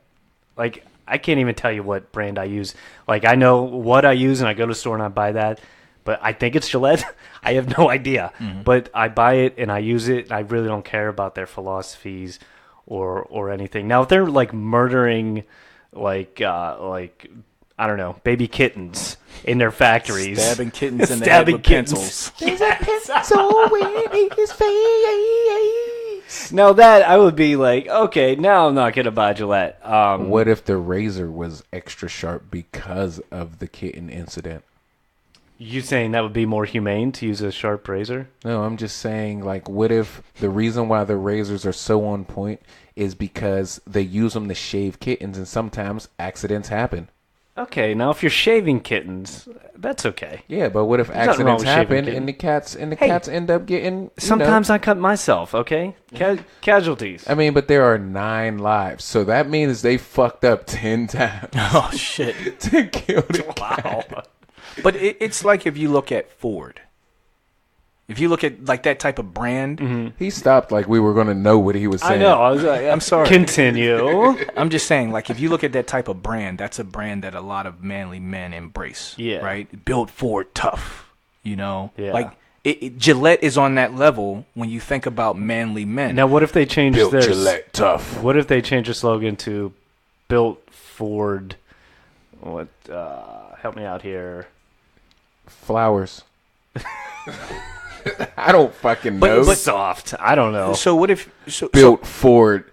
Like, I can't even tell you what brand I use. Like, I know what I use, and I go to the store and I buy that. But I think it's Gillette. I have no idea. But I buy it and I use it. I really don't care about their philosophies or anything. Now, if they're like murdering, like I don't know, baby kittens in their factories,
stabbing kittens in the head with pencils.
There's a pencil in his face.
Now that I would be like, okay, now I'm not gonna buy Gillette.
What if the razor was extra sharp because of the kitten incident?
You saying that would be more humane to use a sharp razor?
No, I'm just saying, like, what if the reason why the razors are so on point is because they use them to shave kittens, and sometimes accidents happen.
Okay, now if you're shaving kittens, that's okay.
Yeah, but what if
There's nothing wrong
accidents
with shaving
happen
kittens.
and the cats end up getting?
Sometimes I cut myself. Okay, casualties.
I mean, but there are 9 lives, so that means they fucked up 10 times.
Oh shit!
To kill the cat.
Wow.
But it's like if you look at Ford. If you look at like that type of brand,
He stopped like we were going to know what he was saying.
I know. I was like,
I'm sorry.
Continue.
I'm just saying, like, if you look at that type of brand, that's a brand that a lot of manly men embrace.
Yeah.
Right? Build Ford tough, you know?
Yeah.
Like, Gillette is on that level when you think about manly men.
Now, what if they change
Built
their
Gillette tough.
What if they change the slogan to "Built Ford"? What? Help me out here.
Flowers. I don't fucking know.
But soft. I don't know.
So what if...
Built Ford,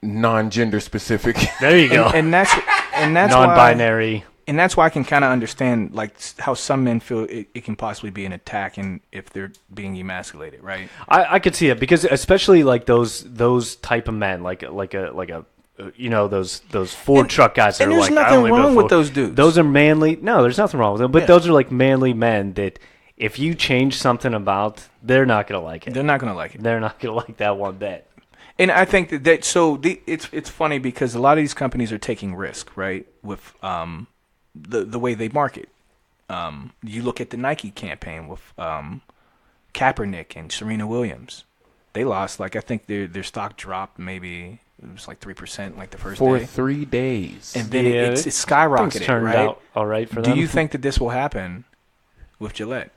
non-gender specific.
There you go.
And that's
Non-binary.
And that's why I can kind of understand like how some men feel it can possibly be an attack and if they're being emasculated, right?
I could see it because especially like those type of men, like a those Ford truck guys. That
And
are
there's
like, I
nothing
only
wrong
vote
with
Ford.
those dudes.
Those are manly. No, there's nothing wrong with them. But
Yeah.
those are like manly men that if you change something about, they're not gonna like it.
They're not going to like it.
They're not gonna like that one bit.
And I think it's funny because a lot of these companies are taking risk, right? With the way they market. You look at the Nike campaign with Kaepernick and Serena Williams. They lost I think their stock dropped maybe it was like 3% like the first
For
day.
3 days.
And then
Yeah,
it's
Things
skyrocketed,
turned
right?
out all right for them.
Do you think that this will happen with Gillette?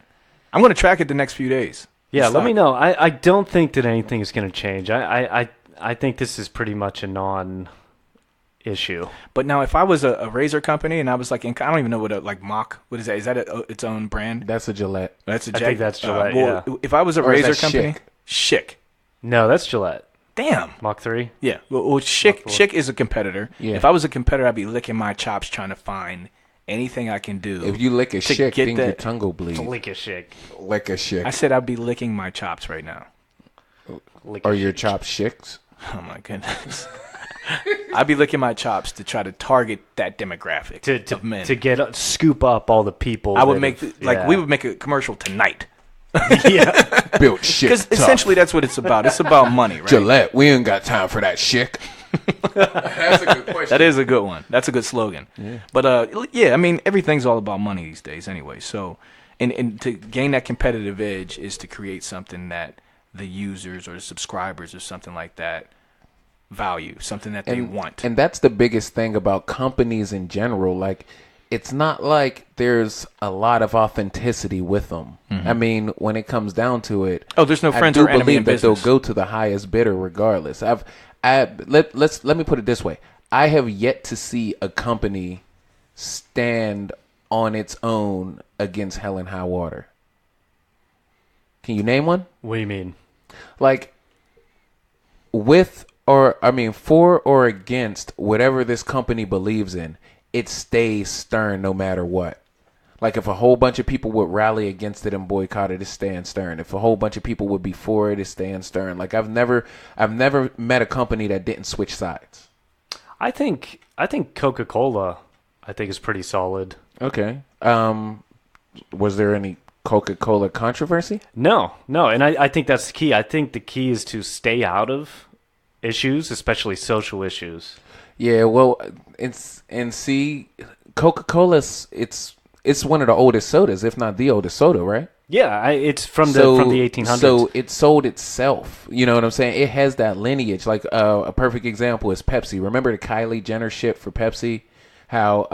I'm going to track it the next few days.
Yeah,
The
let me
stock.
know. I don't think that anything is going to change. I think this is pretty much a non-issue.
But now, if I was a razor company and I was like, I don't even know what Mach. What is that? Is that its own brand?
That's a Gillette.
That's a
I think that's Gillette,
If I was a
Or is
razor
that
company, Schick.
No, that's Gillette.
Damn.
Mach 3?
Yeah. Well, Schick is a competitor.
Yeah.
If I was a competitor, I'd be licking my chops trying to find anything I can do.
If you lick a
to
Schick,
get
then your
that-
tongue will bleed.
Lick a shake.
Lick a Schick.
I said I'd be licking my chops right now.
Lick a
Or your
shake.
chopped Schicks.
Oh my goodness. I'd be licking my chops to try to target that demographic of men.
to scoop up all the people.
I would
that
make
have-
we would make a commercial tonight.
yeah.
Built shit
Because
tough.
essentially that's what it's about. It's about money, right?
Gillette, we ain't got time for that Schick. That's a good question.
That is a good one. That's a good slogan. Yeah. But I mean, everything's all about money these days anyway. So, and to gain that competitive edge is to create something that the users or the subscribers or something like that value, something that they want.
And that's the biggest thing about companies in general. Like, it's not like there's a lot of authenticity with them. I mean, when it comes down to it,
Oh, there's no friends
I do
or enemy
believe
in
that
business.
they'll go to the highest bidder regardless. Let me put it this way: I have yet to see a company stand on its own against hell and high water. Can you name one?
What do you mean?
Like, for or against whatever this company believes in, it stays stern no matter what. Like, if a whole bunch of people would rally against it and boycott it, it's staying stern. If a whole bunch of people would be for it, it's staying stern. Like, I've never met a company that didn't switch sides.
I think Coca-Cola, is pretty solid.
Okay. Was there any Coca-Cola controversy?
No, and I think that's the key. I think the key is to stay out of issues, especially social issues.
Yeah, well, Coca-Cola, it's one of the oldest sodas, if not the oldest soda, right?
Yeah, it's from the 1800s.
So it sold itself. You know what I'm saying? It has that lineage. Like a perfect example is Pepsi. Remember the Kylie Jenner shit for Pepsi? How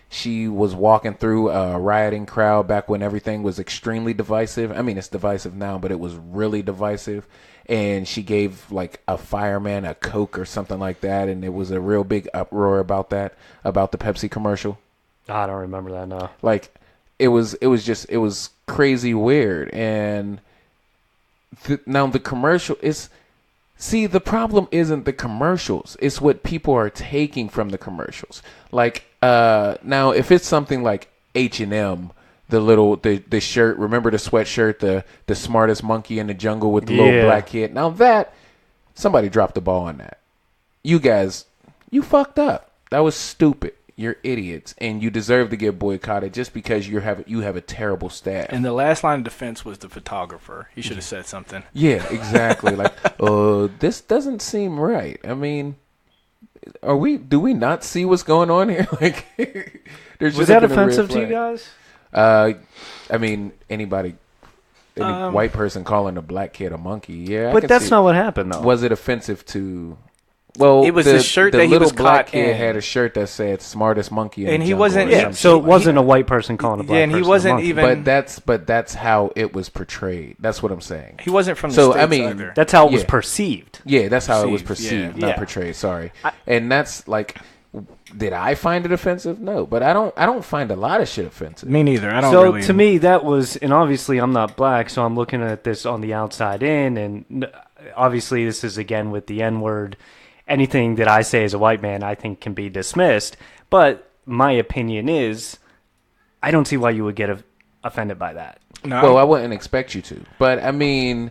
she was walking through a rioting crowd back when everything was extremely divisive. I mean, it's divisive now, but it was really divisive. And she gave like a fireman a Coke or something like that, and it was a real big uproar about that, about the Pepsi commercial.
I don't remember that now.
Like, it was crazy weird. And now the commercial is, see, the problem isn't the commercials, it's what people are taking from the commercials. Like, now if it's something like H&M, the shirt, remember the sweatshirt, the smartest monkey in the jungle with the little black kid. Now that, somebody dropped the ball on that. You guys, you fucked up. That was stupid. You're idiots, and you deserve to get boycotted just because you have a terrible staff.
And the last line of defense was the photographer. He should have said something.
Yeah, exactly. Like, this doesn't seem right. I mean, do we not see what's going on here? Like, there's
Was
just
that
been a red
offensive to you
flag.
guys?
I mean, any white person calling a black kid a monkey, yeah. I
But
can
that's
see-
not what happened, though.
Was it offensive to? Well,
It was the shirt that he
little
was
black
caught
kid
in.
had a shirt that said "smartest monkey," in
And
the
he
jungle"
wasn't-
or
yeah,
some
So
shit.
it wasn't a white person calling a black
Yeah, and he
person a
wasn't
monkey.
even-
But that's how it was portrayed. That's what I'm saying.
He wasn't from the
So,
States
I mean,
either.
That's how it was
Yeah.
perceived.
Yeah, that's how it was
Perceived,
perceived,
yeah.
not
Yeah.
portrayed. Sorry, and that's like, did I find it offensive? No, but I don't find a lot of shit offensive.
Me neither. I don't
So
really.
to me, that was, and obviously I'm not black, so I'm looking at this on the outside in, and obviously this is again with the N-word. Anything that I say as a white man, I think can be dismissed. But my opinion is, I don't see why you would get offended by that.
No,
Well, I wouldn't expect you to, but I mean,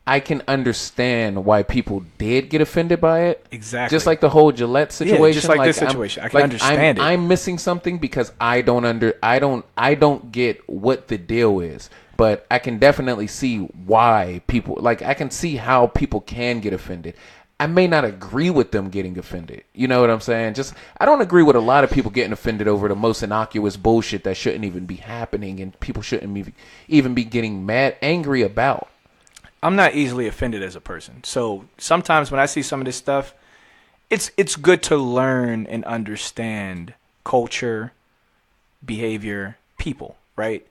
I can understand why people did get offended by it.
Exactly.
Just like the whole Gillette situation.
just like this situation. I can understand it.
I'm missing something because I don't get what the deal is. But I can definitely see why people, like, I can see how people can get offended. I may not agree with them getting offended. You know what I'm saying? I don't agree with a lot of people getting offended over the most innocuous bullshit that shouldn't even be happening and people shouldn't even be getting angry about.
I'm not easily offended as a person. So sometimes when I see some of this stuff, it's good to learn and understand culture, behavior, people, right?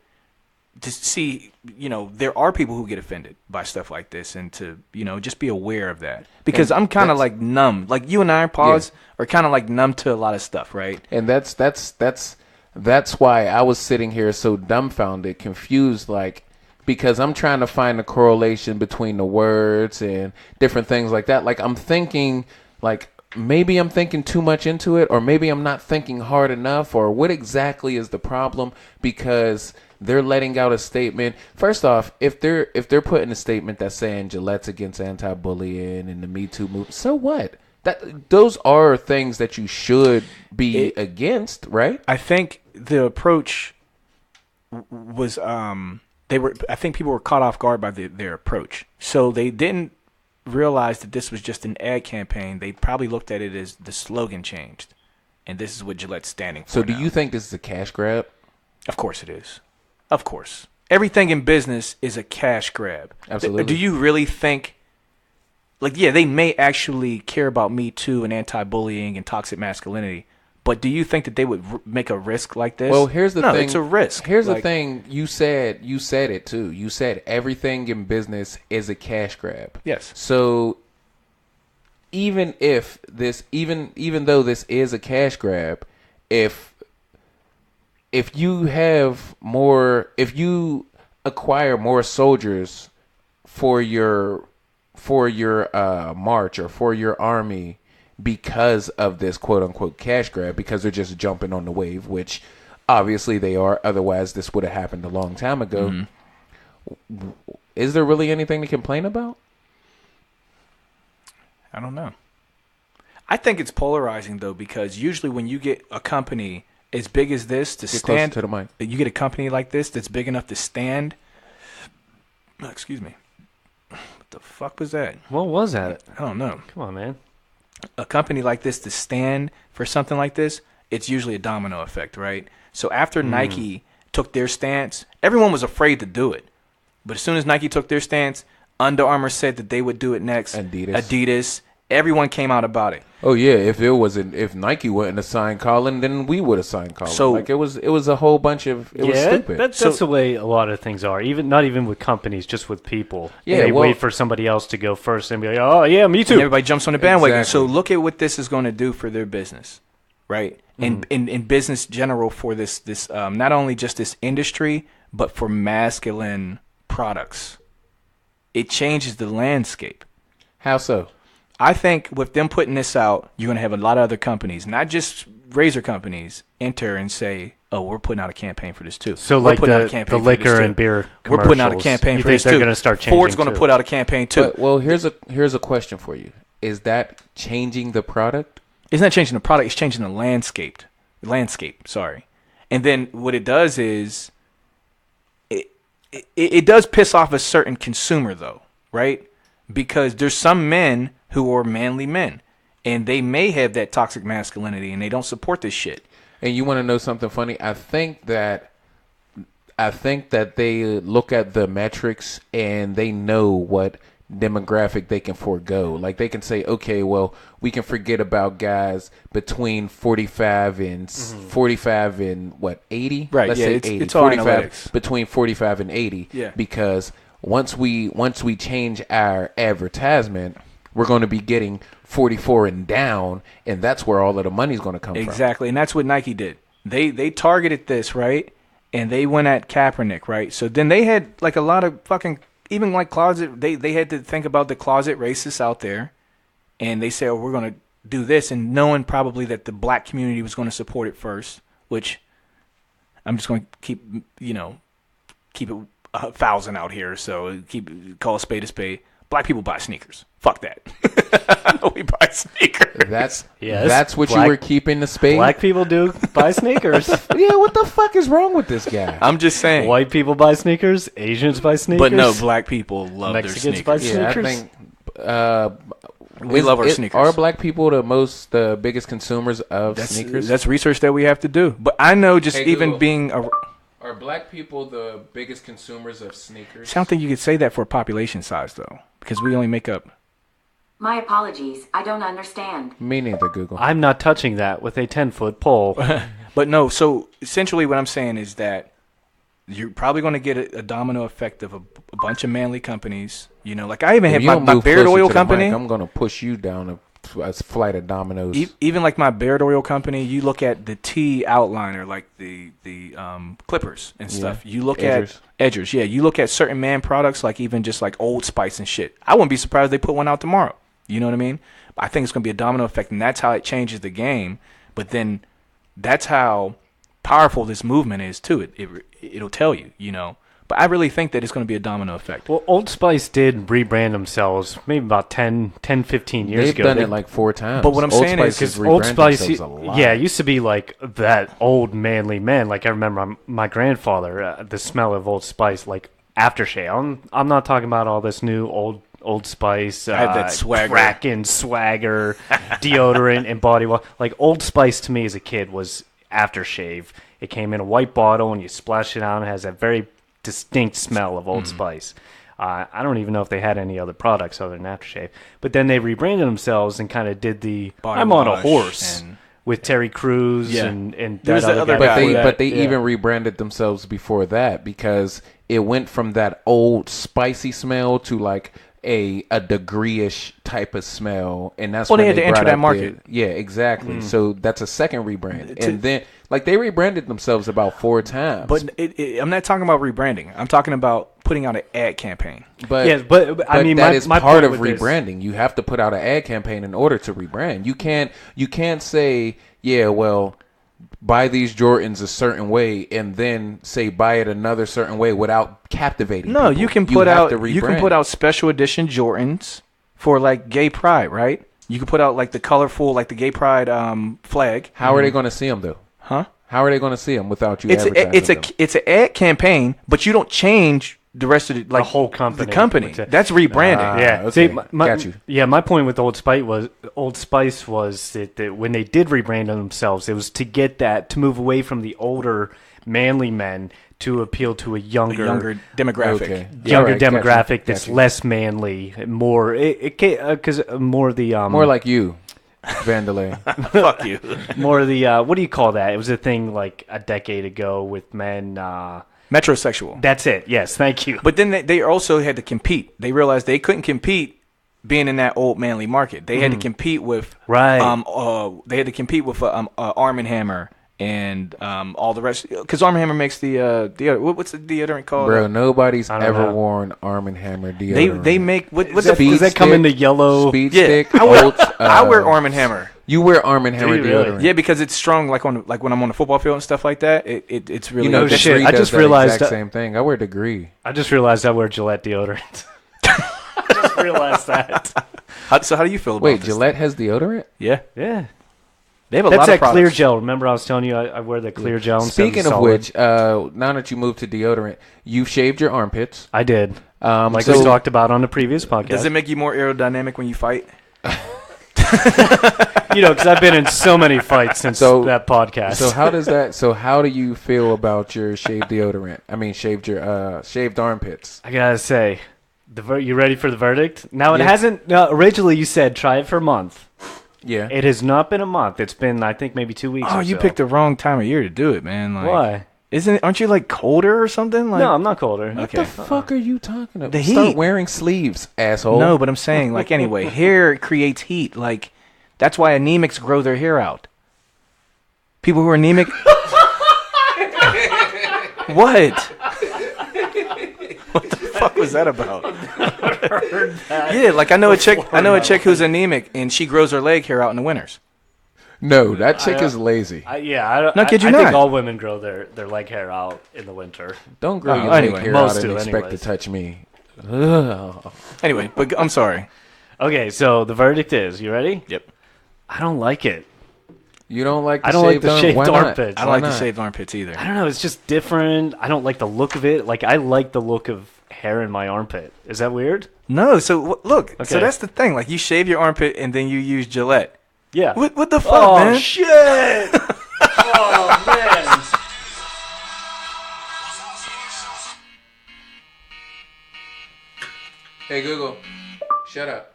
To see, there are people who get offended by stuff like this, and to, just be aware of that. Because I'm kind of like numb. Like you and I, pause, are kind of like numb to a lot of stuff, right?
And that's why I was sitting here so dumbfounded, confused, like, because I'm trying to find a correlation between the words and different things like that. Like, I'm thinking, like, maybe I'm thinking too much into it, or maybe I'm not thinking hard enough, or what exactly is the problem? Because they're letting out a statement. First off, if they're putting a statement that's saying Gillette's against anti-bullying and the Me Too movement, so what? Those are things that you should be against, right?
I think the approach was I think people were caught off guard by their approach. So they didn't realize that this was just an ad campaign. They probably looked at it as the slogan changed, and this is what Gillette's standing for.
So do
now.
you think this is a cash grab?
Of course it is. Of course. Everything in business is a cash grab.
Absolutely.
Do you really think, like, yeah, they may actually care about Me Too and anti-bullying and toxic masculinity, but do you think that they would make a risk like this?
Well, here's the thing.
No, it's a risk.
Here's the thing. You said it too. You said everything in business is a cash grab.
Yes.
So even though this is a cash grab, if you acquire more soldiers for your march or for your army because of this quote unquote cash grab, because they're just jumping on the wave, which obviously they are, otherwise this would have happened a long time ago. Mm-hmm. Is there really anything to complain about?
I don't know. I think it's polarizing though, because usually when you get a company as big as this to stand,
to the mic.
You get a company like this that's big enough to stand. Excuse me. What the fuck was that?
What was that?
I don't know.
Come on, man.
A company like this to stand for something like this, it's usually a domino effect, right? So after Nike took their stance, everyone was afraid to do it. But as soon as Nike took their stance, Under Armour said that they would do it next. Adidas. Everyone came out about it.
Oh yeah, if Nike wouldn't have signed Colin, then we would have signed Colin. So like it was a whole bunch of was stupid.
That's the way a lot of things are. Not even with companies, just with people.
Yeah,
they wait for somebody else to go first and be like, oh yeah, me too.
And everybody jumps on the bandwagon.
Exactly.
So look at what this is going to do for their business, right? And in business general for this not only just this industry, but for masculine products, it changes the landscape.
How so?
I think with them putting this out, you're going to have a lot of other companies, not just razor companies, enter and say, oh, we're putting out a campaign for this too.
So
we're
like the liquor and beer commercials.
We're putting out a campaign for this too.
They're going to start changing
Ford's going to put out a campaign too.
But, well, here's a question for you. Is that changing the product?
It's not changing the product. It's changing the landscape. Sorry. And then what it does is it does piss off a certain consumer though, right? Because there's some men who are manly men, and they may have that toxic masculinity, and they don't support this shit.
And you want to know something funny? I think that they look at the metrics and they know what demographic they can forego. Like they can say, okay, well, we can forget about guys between 45 and 45 and what 80.
Right?
Let's
yeah,
say
it's
80.
all
45
analytics.
Between 45 and 80.
Yeah.
Because once we change our advertisement, we're going to be getting 44 and down, and that's where all of the money's going to come from.
Exactly, and that's what Nike did. They targeted this, right? And they went at Kaepernick, right? So then they had like a lot of fucking, even like closet, they had to think about the closet racists out there, and they said, oh, we're going to do this, and knowing probably that the black community was going to support it first, which I'm just going to keep it 1,000 out here. So call a spade a spade. Black people buy sneakers. Fuck that. We buy sneakers.
That's what you were keeping the spade.
Black people do buy sneakers.
Yeah, what the fuck is wrong with this guy?
I'm just saying.
White people buy sneakers. Asians buy sneakers.
But no, black people love
Mexicans
their
buy
sneakers.
Yeah, I
sneakers?
think
We love our sneakers.
Are black people the biggest consumers of sneakers?
That's research that we have to do. But I know just
Hey,
even
Google.
being
Are black people the biggest consumers of sneakers?
I don't think you could say that for population size, though, because we only make up.
My apologies. I don't understand.
Me neither, Google.
I'm not touching that with a 10-foot pole.
But no, so essentially what I'm saying is that you're probably going to get a domino effect of a bunch of manly companies. You know, like I even
If
had
you
my
don't move
beard
closer
oil
to the
company.
mic, I'm going to push you down a flight of dominoes.
Even like my beard oil company, you look at the T outliner, like the clippers and stuff.
Yeah.
You look
Edgers.
at edgers. Yeah, you look at certain man products, like even just like Old Spice and shit. I wouldn't be surprised if they put one out tomorrow. You know what I mean? I think it's going to be a domino effect, and that's how it changes the game. But then that's how powerful this movement is too. It'll tell you, you know. But I really think that it's going to be a domino effect.
Well, Old Spice did rebrand themselves maybe about 10, 15 years
They've
ago.
done it like 4 times.
But what I'm saying is,
Spice has
Because Old
rebranded
Spice,
themselves a lot.
it used to be like that old manly man. Like I remember my grandfather, the smell of Old Spice, like aftershave. I'm not talking about all this new Old Spice,
I had that swagger.
Kraken swagger, deodorant and body wash. Like Old Spice to me as a kid was aftershave. It came in a white bottle and you splash it out. It has that very distinct smell of Old Spice. I don't even know if they had any other products other than aftershave. But then they rebranded themselves and kind of did the
Body
I'm on a
wash
horse
and-
with Terry Crews
Yeah.
and
There's
that
the
other
other
guy.
guy.
before
But they
that. Yeah.
even rebranded themselves before that because it went from that old spicy smell to like a degree-ish type of smell, and that's
Well,
when
they had to enter
brought
that
up
market.
yeah, exactly. So that's a second rebrand, and then like they rebranded themselves about 4 times.
But I'm not talking about rebranding. I'm talking about putting out an ad campaign.
But
Yes, but I mean,
that
my-
is
my
part
point
of
with this-
rebranding. You have to put out an ad campaign in order to rebrand. You can't say, yeah, well, buy these Jordans a certain way and then say buy it another certain way without captivating.
No,
people.
you can
have to rebrand.
special edition Jordans for like gay pride, right? You can put out like the colorful, like the gay pride flag.
How are they going to see them though?
Huh?
How are they going to see them without you?
It's
advertising them?
it's an ad campaign, but you don't change the rest of the
whole company.
The company.
With it.
That's rebranding.
Yeah,
okay.
see,
Got you.
Yeah, my point with Old Spice was that when they did rebrand themselves, it was to get that to move away from the older manly men to appeal to a younger
demographic.
Okay.
younger
All right, got you,
demographic
got
that's
you.
less manly, more because more of the
more like you, Vandalay.
Fuck you.
more of the what do you call that? It was a thing like a decade ago with men.
Metrosexual.
That's it. Yes, thank you.
But then they also had to compete. They realized they couldn't compete being in that old manly market. They had to compete with
Right.
They had to compete with Arm & Hammer and all the rest. Because Arm & Hammer makes the deodorant. What's the deodorant called?
Bro, nobody's
I don't
ever
know.
worn Arm & Hammer deodorant.
They make what's
that-
the
does that come in the yellow?
Speed
Yeah,
stick?
I wear,
Oats,
I wear Arm & Hammer.
You wear Arm & Hammer
you really?
deodorant.
Yeah, because it's strong. Like when I'm on the football field and stuff like that. It's really
You know,
shit.
Degree
I
does
just
that
realized
exact
that-
same thing. I wear Degree.
I just realized I wear Gillette deodorant. I just realized that.
So how do you feel about
Wait,
this?
Gillette has deodorant?
Yeah,
Yeah.
they have a
That's
lot
that
of products.
clear gel. Remember I was telling you I wear the clear gel. instead
Speaking
the
of
solid?
which, now that you moved to deodorant, you've shaved your armpits.
I did. Like
so-
we talked about on the previous podcast.
Does it make you more aerodynamic when you fight?
Because I've been in so many fights since
So-
that podcast.
So how does that? So how do you feel about your shaved deodorant? I mean, shaved armpits.
I gotta say, you ready for the verdict? Now it
Yeah.
hasn't. Originally, you said try it for a month.
Yeah.
It has not been a month. It's been, I think, maybe 2 weeks.
Oh,
or
you
so.
picked the wrong time of year to do it, man. Like,
Why?
Aren't you like colder or something? Like,
No, I'm not colder.
What
Okay.
the fuck are you talking about?
The
Start
heat.
wearing sleeves, asshole.
No, but I'm saying, like, anyway, hair creates heat. Like, that's why anemics grow their hair out. People who are anemic. What? What the fuck was that about? Yeah, like I know a chick who's anemic and she grows her leg hair out in the winters.
No, that chick is lazy.
I don't.
No, kid you
I
not.
think all women grow their leg hair out in the winter.
Don't grow your
anyway,
leg hair
most
out and
do
expect
anyways.
to touch me. Ugh.
Anyway, but I'm sorry.
Okay, so the verdict is: you ready?
Yep.
I don't like it.
You don't like the
I don't like
shaved
the
arm?
shaved
Why not?
armpits.
I don't
Why
like the
not?
shaved armpits either.
I don't know. It's just different. I don't like the look of it. Like I like the look of hair in my armpit. Is that weird?
No, so look. So
Okay.
that's the thing. Like you shave your armpit and then you use Gillette.
Yeah.
What the fuck,
Oh
man?
shit! Oh man!
Hey Google, shut up.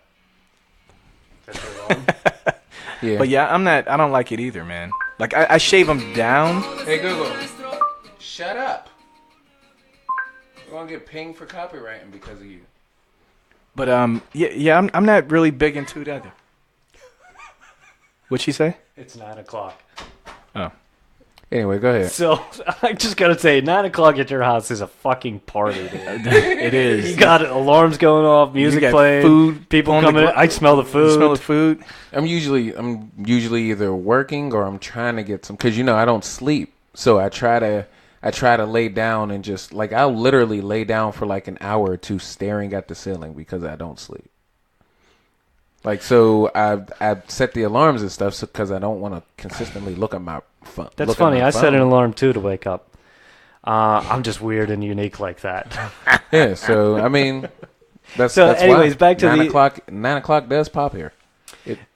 Yeah.
But yeah, I don't like it either, man. Like I shave them down.
Hey Google, shut up. We're gonna get pinged for copywriting because of you.
But yeah, I'm not really big into it either. What'd she say?
It's 9:00.
Oh.
Anyway, go ahead.
So I just gotta say, 9:00 at your house is a fucking party, dude.
It is.
You got alarms going off, music
got
playing,
food
people
on the
coming in.
gr-
I smell the
You
food.
smell the food.
I'm usually either working or I'm trying to get some because I don't sleep, so I try to lay down and just like I'll literally lay down for like an hour or two staring at the ceiling because I don't sleep. Like so, I set the alarms and stuff because I don't want to consistently look at my phone.
That's funny. I set an alarm too to wake up. I'm just weird and unique like that.
Yeah, so I mean, that's
So
that's
anyways,
why.
back to
9:00. 9:00 does pop here.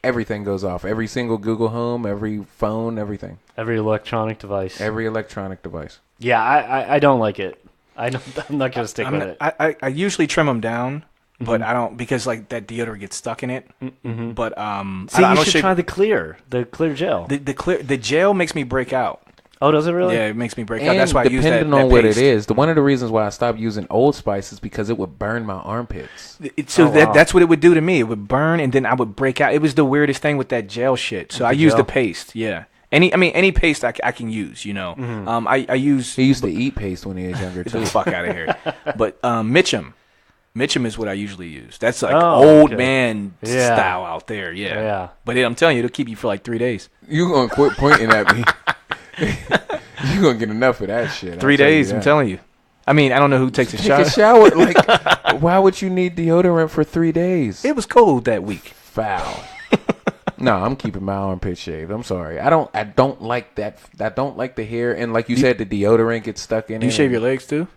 Everything goes off. Every single Google Home, every phone, everything,
Every electronic device.
every electronic device.
Yeah, I don't like it. I'm not gonna stick with it.
I usually trim them down, but I don't because like that deodorant gets stuck in it. But
See,
I
you
don't
should
shave
try the clear gel.
the gel makes me break out.
Oh, does it really?
Yeah, it makes me break out.
And
That's why I use that.
depending on what
paste.
it is, one of the reasons why I stopped using Old Spice is because it would burn my armpits.
So
wow.
that's what it would do to me. It would burn, and then I would break out. It was the weirdest thing with that gel shit. So I use
gel?
the paste. Yeah, any paste I can use. I use.
He used to eat paste when he was younger
Get
too.
the fuck out of here. But Mitchum is what I usually use. That's like
Oh,
old
okay.
man
Yeah.
style out there. Yeah.
Yeah.
But I'm telling you, it'll keep you for like 3 days.
You gonna quit pointing at me? You gonna get enough of that shit?
3 days. I'm telling you. I mean, I don't know who takes a
Take
shower.
a shower. Like, why would you need deodorant for 3 days?
It was cold that week.
Foul. No, I'm keeping my armpit shaved. I'm sorry. I don't like that. I don't like the hair, and like you said, the deodorant gets stuck in it.
You shave your legs too?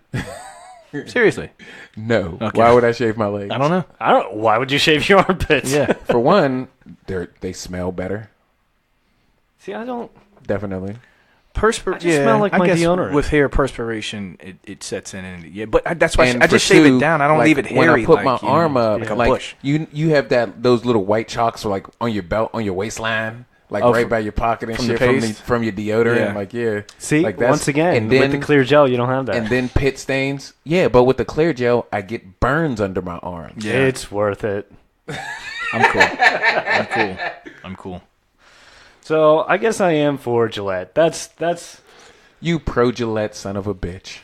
Seriously?
No.
Okay.
Why would I shave my legs?
I don't know.
I don't. Why would you shave your armpits?
Yeah.
For one, they smell better.
See, I don't.
Definitely.
I just smell like my
guess
deodorant.
with hair perspiration, it sets in. And yeah, but that's why
And
I just
for
shave
two,
it down. I don't
like,
leave it hairy.
When I put
like,
my
you know,
arm up,
like a
like
bush.
you have those little white chalks like on your belt, on your waistline, like
Oh,
right by your pocket and
from the
shit
paste?
from your deodorant.
Yeah.
Like yeah,
See,
like that's-
once again,
and then,
with the clear gel, you don't have that.
and then pit stains. Yeah, but with the clear gel, I get burns under my arms.
Yeah.
It's worth it.
I'm cool. I'm cool.
So I guess I am for Gillette. That's.
You pro Gillette son of a bitch.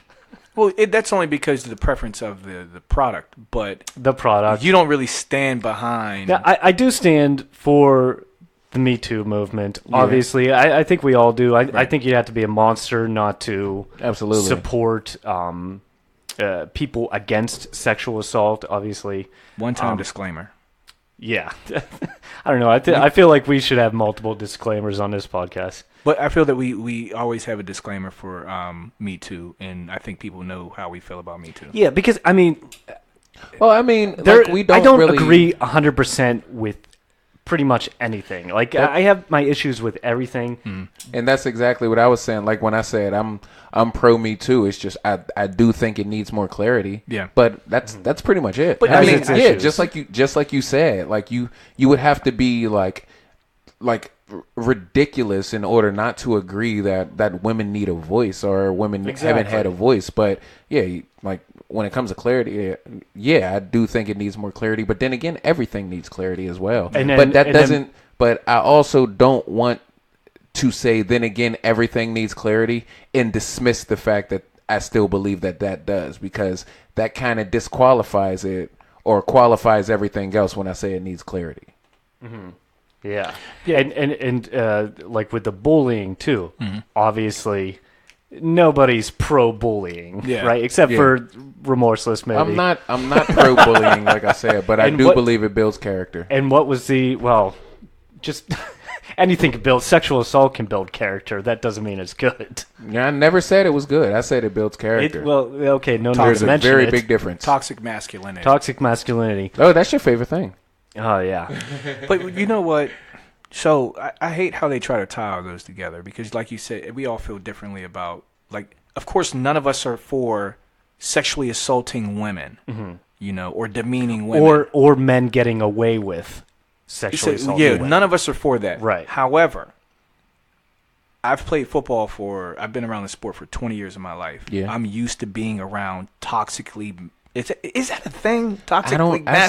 Well, that's only because of the preference of the product, but
The product.
you don't really stand behind.
Now, I do stand for the Me Too movement. Obviously, I think we all do. I think you have to be a monster not to
Absolutely.
support people against sexual assault. Obviously,
One-time disclaimer.
yeah. I don't know. I feel like we should have multiple disclaimers on this podcast.
But I feel that we always have a disclaimer for Me Too, and I think people know how we feel about Me Too.
Yeah, because I mean,
Well, I mean,
there,
like, we don't
I don't
really
agree 100% with pretty much anything. Like I have my issues with everything.
And that's exactly what I was saying. Like when I said I'm pro Me Too, it's just I do think it needs more clarity.
Yeah.
But that's pretty much it.
But
I
I
mean,
its
yeah,
issues.
just like you said, like you would have to be like ridiculous in order not to agree that women need a voice or women haven't had a voice. But yeah, like when it comes to clarity, yeah, I do think it needs more clarity. But then again, everything needs clarity as well.
And then-
but that
and then-
doesn't. But I also don't want to say then again everything needs clarity and dismiss the fact that I still believe that does, because that kind of disqualifies it or qualifies everything else when I say it needs clarity.
Yeah. And like with the bullying too, obviously nobody's pro bullying, right? Except for remorseless, maybe.
I'm not pro bullying, like I said, but I do believe it builds character.
And what was just anything can build, sexual assault can build character. That doesn't mean it's good.
Yeah, I never said it was good. I said it builds character.
Okay, no need
There's
to
a
mention
very
it.
big difference.
Toxic masculinity.
Toxic masculinity.
Oh, that's your favorite thing.
Oh, yeah.
But you know what? So I hate how they try to tie all those together, because like you said, we all feel differently about, like, of course, none of us are for sexually assaulting women, or demeaning women.
Or men getting away with sexually assaulting women.
None of us are for that.
Right.
However, I've played football I've been around the sport for 20 years of my life.
Yeah.
I'm used to being around toxically. Is that a thing? Toxically
I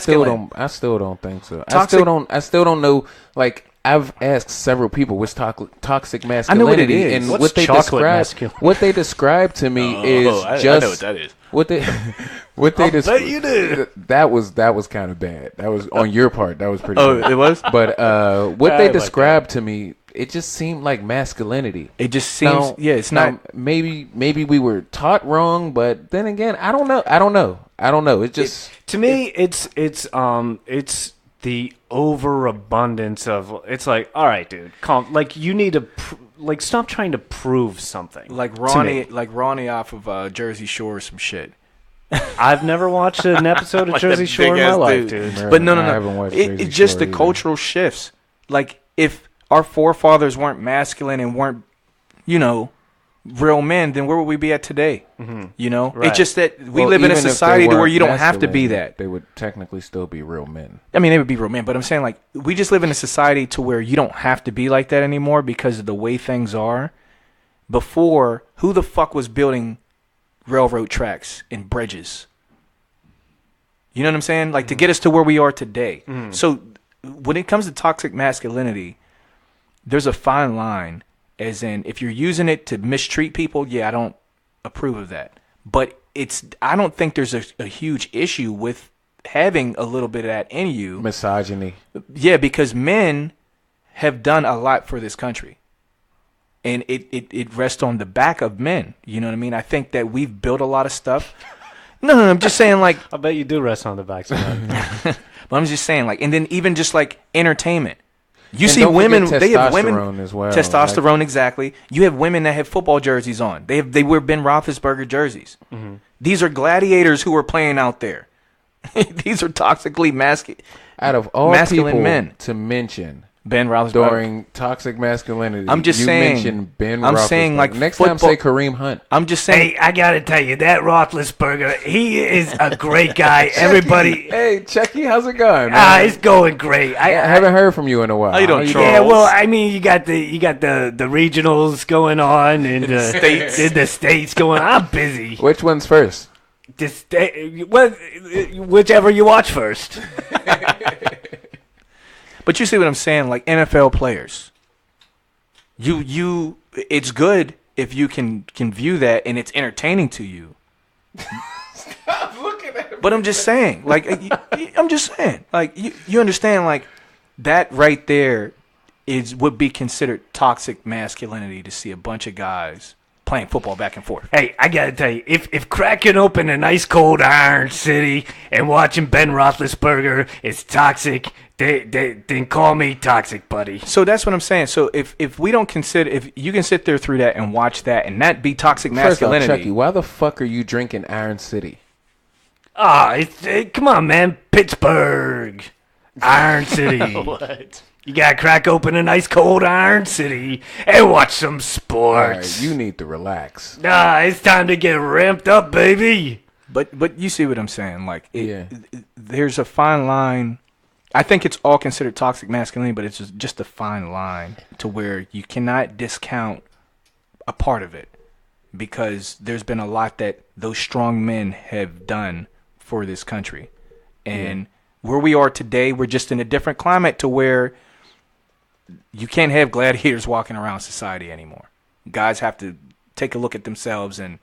still don't think so. I still don't know. Like, I've asked several people what's toxic masculinity.
I know what it is.
And
What's
what they
chocolate
describe,
masculinity?
what they describe to me is
I
just
know what that is.
what they
bet you did.
That was kind of bad. That was on your part. That was pretty. bad.
It was.
But what
I
they
like
described to me, it just seemed like masculinity.
It just seems. It's not.
Maybe we were taught wrong, but then again, I don't know. It just
To me, it's the overabundance of. It's like, all right, dude, calm. Like, you need to stop trying to prove something.
Like
to
Ronnie,
me.
off of Jersey Shore or some shit.
I've never watched an episode of Jersey Shore in my life, dude.
But no.
I haven't watched Jersey
It's just
Shore
the
either.
cultural shifts. Like, if our forefathers weren't masculine and weren't, real men, then where would we be at today?
Right.
It's just that we
Well,
live in a
even if they
society to where
weren't
you don't have to be
masculine,
that.
They would technically still be real men.
I mean, they would be real men, but I'm saying, like, we just live in a society to where you don't have to be like that anymore because of the way things are. Before, who the fuck was building railroad tracks and bridges? You know what I'm saying? Like, to get us to where we are today. So when it comes to toxic masculinity, there's a fine line, as in, if you're using it to mistreat people, I don't approve of that. But I don't think there's a huge issue with having a little bit of that in you.
Misogyny.
Yeah, because men have done a lot for this country. And it rests on the back of men. You know what I mean? I think that we've built a lot of stuff. No, I'm just saying, like...
I bet you do rest on the backs of men.
But I'm just saying, like, and then even just, like, entertainment. You
And
see
don't
women,
forget
they have women...
testosterone as well.
Testosterone, exactly. You have women that have football jerseys on. They wear Ben Roethlisberger jerseys. These are gladiators who are playing out there. These are toxically
Out of all
masculine
people
men.
to mention
Ben Roethlisberger.
during toxic masculinity,
I'm just
you
saying-
mentioned Ben
I'm
Roethlisberger.
saying, like,
next
football-
time say Kareem Hunt.
I'm just saying...
Hey, I gotta tell you, that Roethlisberger, he is a great guy. Everybody,
Hey, Chucky, how's it going, man?
it's going great.
I haven't heard from you in a while.
How you doing,
Yeah,
Charles?
well, I mean, you got the regionals going on and the
States.
and the states going. I'm busy.
Which one's first?
Whichever you watch first.
But you see what I'm saying? Like, NFL players. It's good if you can view that and it's entertaining to you. Stop looking at me. But I'm just saying, like, you understand, like, that right there would be considered toxic masculinity, to see a bunch of guys playing football back and forth.
Hey, I gotta tell you, if cracking open an ice cold Iron City and watching Ben Roethlisberger is toxic, then call me toxic, buddy.
So that's what I'm saying. So if we don't consider, if you can sit there through that and watch that and that be toxic
First off,
masculinity.
Chucky, why the fuck are you drinking Iron City?
Come on, man, Pittsburgh, Iron City. What? You gotta crack open an ice cold Iron City and watch some
All
sports.
right, you need to relax.
It's time to get ramped up, baby.
But you see what I'm saying? Like, there's a fine line. I think it's all considered toxic masculinity, but it's just a fine line to where you cannot discount a part of it, because there's been a lot that those strong men have done for this country. And where we are today, we're just in a different climate to where you can't have gladiators walking around society anymore. Guys have to take a look at themselves and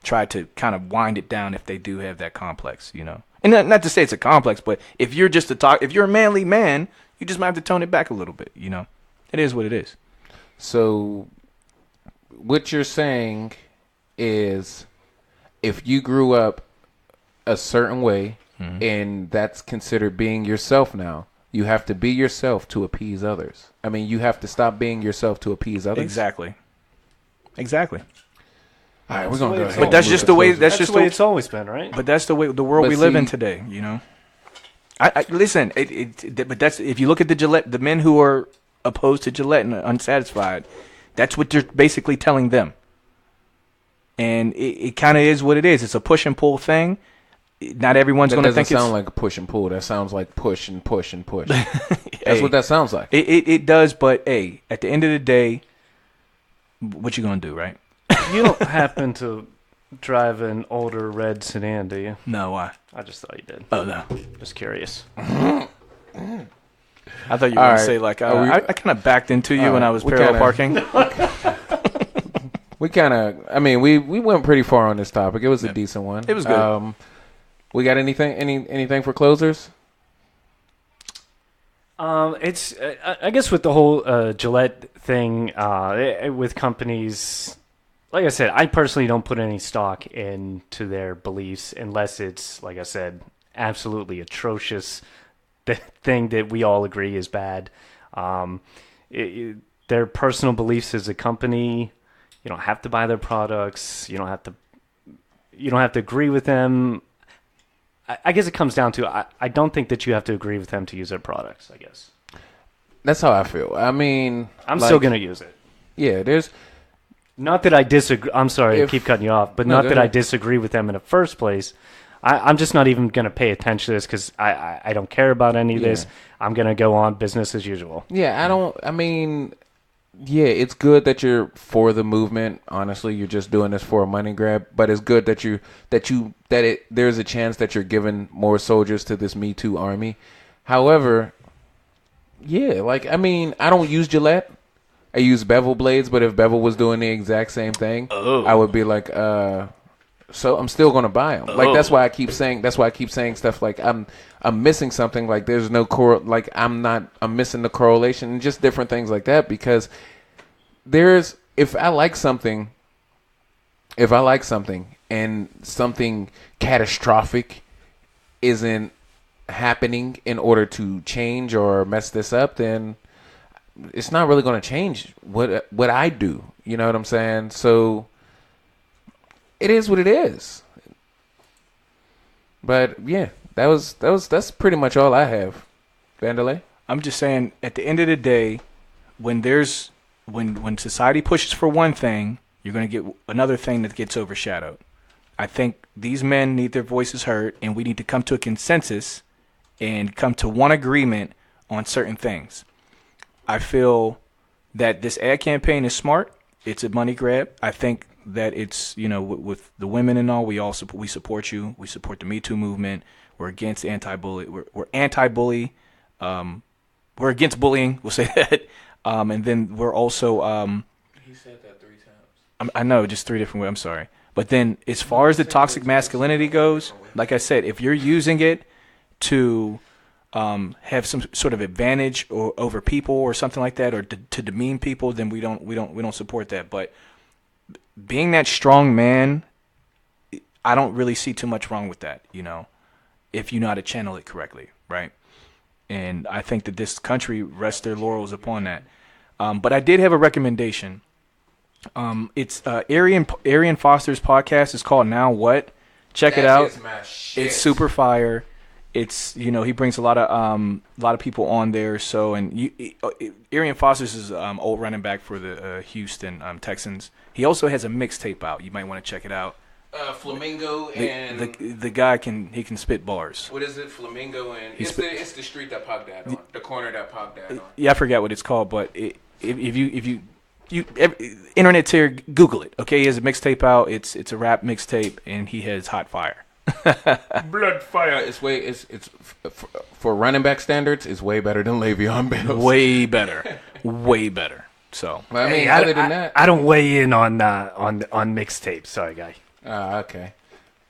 try to kind of wind it down if they do have that complex, you know. And not to say it's a complex, but if you're just if you're a manly man, you just might have to tone it back a little bit, you know. It is what it is.
So what you're saying is if you grew up a certain way and that's considered being yourself now, you have to be yourself to appease others. I mean, you have to stop being yourself to appease others.
Exactly.
All right, we're going to go ahead.
But that's just the way
That's just the way it's always been, right?
But that's the world we live in today, you know. I listen, but that's if you look at the men who are opposed to Gillette and unsatisfied, that's what you're basically telling them. And it kind of is what it is. It's a push and pull thing. Not everyone's going to think it's...
That doesn't sound like a push and pull. That sounds like push and push and push. That's what that sounds like.
It does, but hey, at the end of the day, what you going to do, right?
You don't happen to drive an older red sedan, do you?
No, why?
I just thought you did.
Oh, no.
Just curious.
I thought you were going to say, like, I kind of backed into you when I was parallel parking.
We kind of, I mean, we went pretty far on this topic. It was a decent one.
It was good.
We got anything for closers?
It's I guess with the whole Gillette thing with companies, like I said, I personally don't put any stock into their beliefs unless it's, like I said, absolutely atrocious thing that we all agree is bad. Their personal beliefs as a company, you don't have to buy their products. You don't have to agree with them. I guess it comes down to I don't think that you have to agree with them to use their products, I guess.
That's how I feel. I mean,
I'm still going to use it.
Yeah, there's...
Not that I disagree. I'm sorry to keep cutting you off, but not that I disagree with them in the first place. I'm just not even going to pay attention to this because I don't care about any of this. I'm going to go on business as usual.
Yeah, it's good that you're for the movement. Honestly, you're just doing this for a money grab. But it's good that there's a chance that you're giving more soldiers to this Me Too army. However, I don't use Gillette. I use bevel blades. But if Bevel was doing the exact same thing, I would be like, so I'm still gonna buy them. Like that's why I keep saying stuff like I'm missing something. Like there's no I'm missing the correlation and just different things like that because if I like something and something catastrophic isn't happening in order to change or mess this up, then it's not really going to change what I do. You know what I'm saying? So it is what it is. But yeah, that's pretty much all I have. Vanderlei?
I'm just saying, at the end of the day, when society pushes for one thing, you're going to get another thing that gets overshadowed. I think these men need their voices heard, and we need to come to a consensus and come to one agreement on certain things. I feel that this ad campaign is smart. It's a money grab. I think that it's, with the women and all, we support you. We support the Me Too movement. We're against anti-bully. We're anti-bully. We're against bullying. We'll say that. And then we're also.
He said that 3 times.
I know, just 3 different ways. I'm sorry. But then, as far as the toxic masculinity goes, like I said, if you're using it to have some sort of advantage over people or something like that, or to demean people, then we don't support that. But being that strong man, I don't really see too much wrong with that, if you know how to channel it correctly, right? And I think that this country rests their laurels upon that. But I did have a recommendation. It's Arian Foster's podcast. It's called Now What? Check it out. It's super fire. It's he brings a lot of people on there. So Arian Foster's is old running back for the Houston Texans. He also has a mixtape out. You might want to check it out.
Flamingo and
the guy can spit bars.
What is it? Flamingo and it's the street that Pac died on, the corner that Pac died on.
Yeah, I forgot what it's called, but if you internet's here, Google it. Okay, he has a mixtape out. It's a rap mixtape, and he has hot fire.
Blood fire. It's for running back standards. It's way better than Le'Veon Bell.
Way better. So
I mean, other than that,
I don't weigh in on mixtapes. Sorry, guy.
Okay.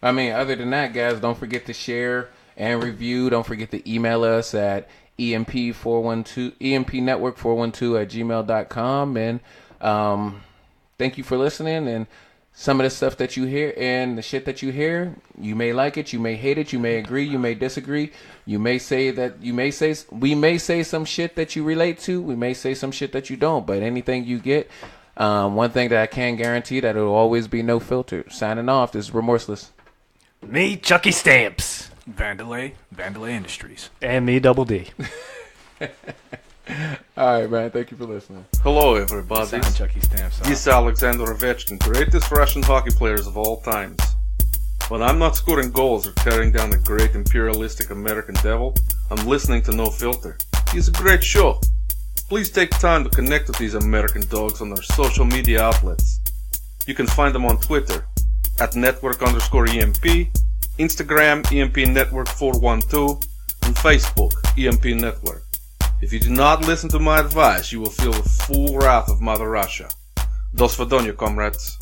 I mean, other than that, guys, don't forget to share and review. Don't forget to email us at empnetwork412 at gmail.com. And thank you for listening. And some of the stuff that you hear and the shit that you hear, you may like it, you may hate it, you may agree, you may disagree. We may say some shit that you relate to. We may say some shit that you don't. But anything you get, one thing that I can guarantee that it'll always be no filter. Signing off, this is Remorseless.
Me, Chucky Stamps.
Vandalay Industries.
And me, Double D.
All right, man. Thank you for listening.
Hello, everybody.
Sign Chucky Stamps.
This is Alexander Ovechkin, greatest Russian hockey players of all times. When I'm not scoring goals or tearing down the great imperialistic American devil, I'm listening to No Filter. It's a great show. Please take time to connect with these American dogs on their social media outlets. You can find them on Twitter at network_EMP, Instagram EMP Network 412, and Facebook EMP Network. If you do not listen to my advice, you will feel the full wrath of Mother Russia. До свидания, comrades.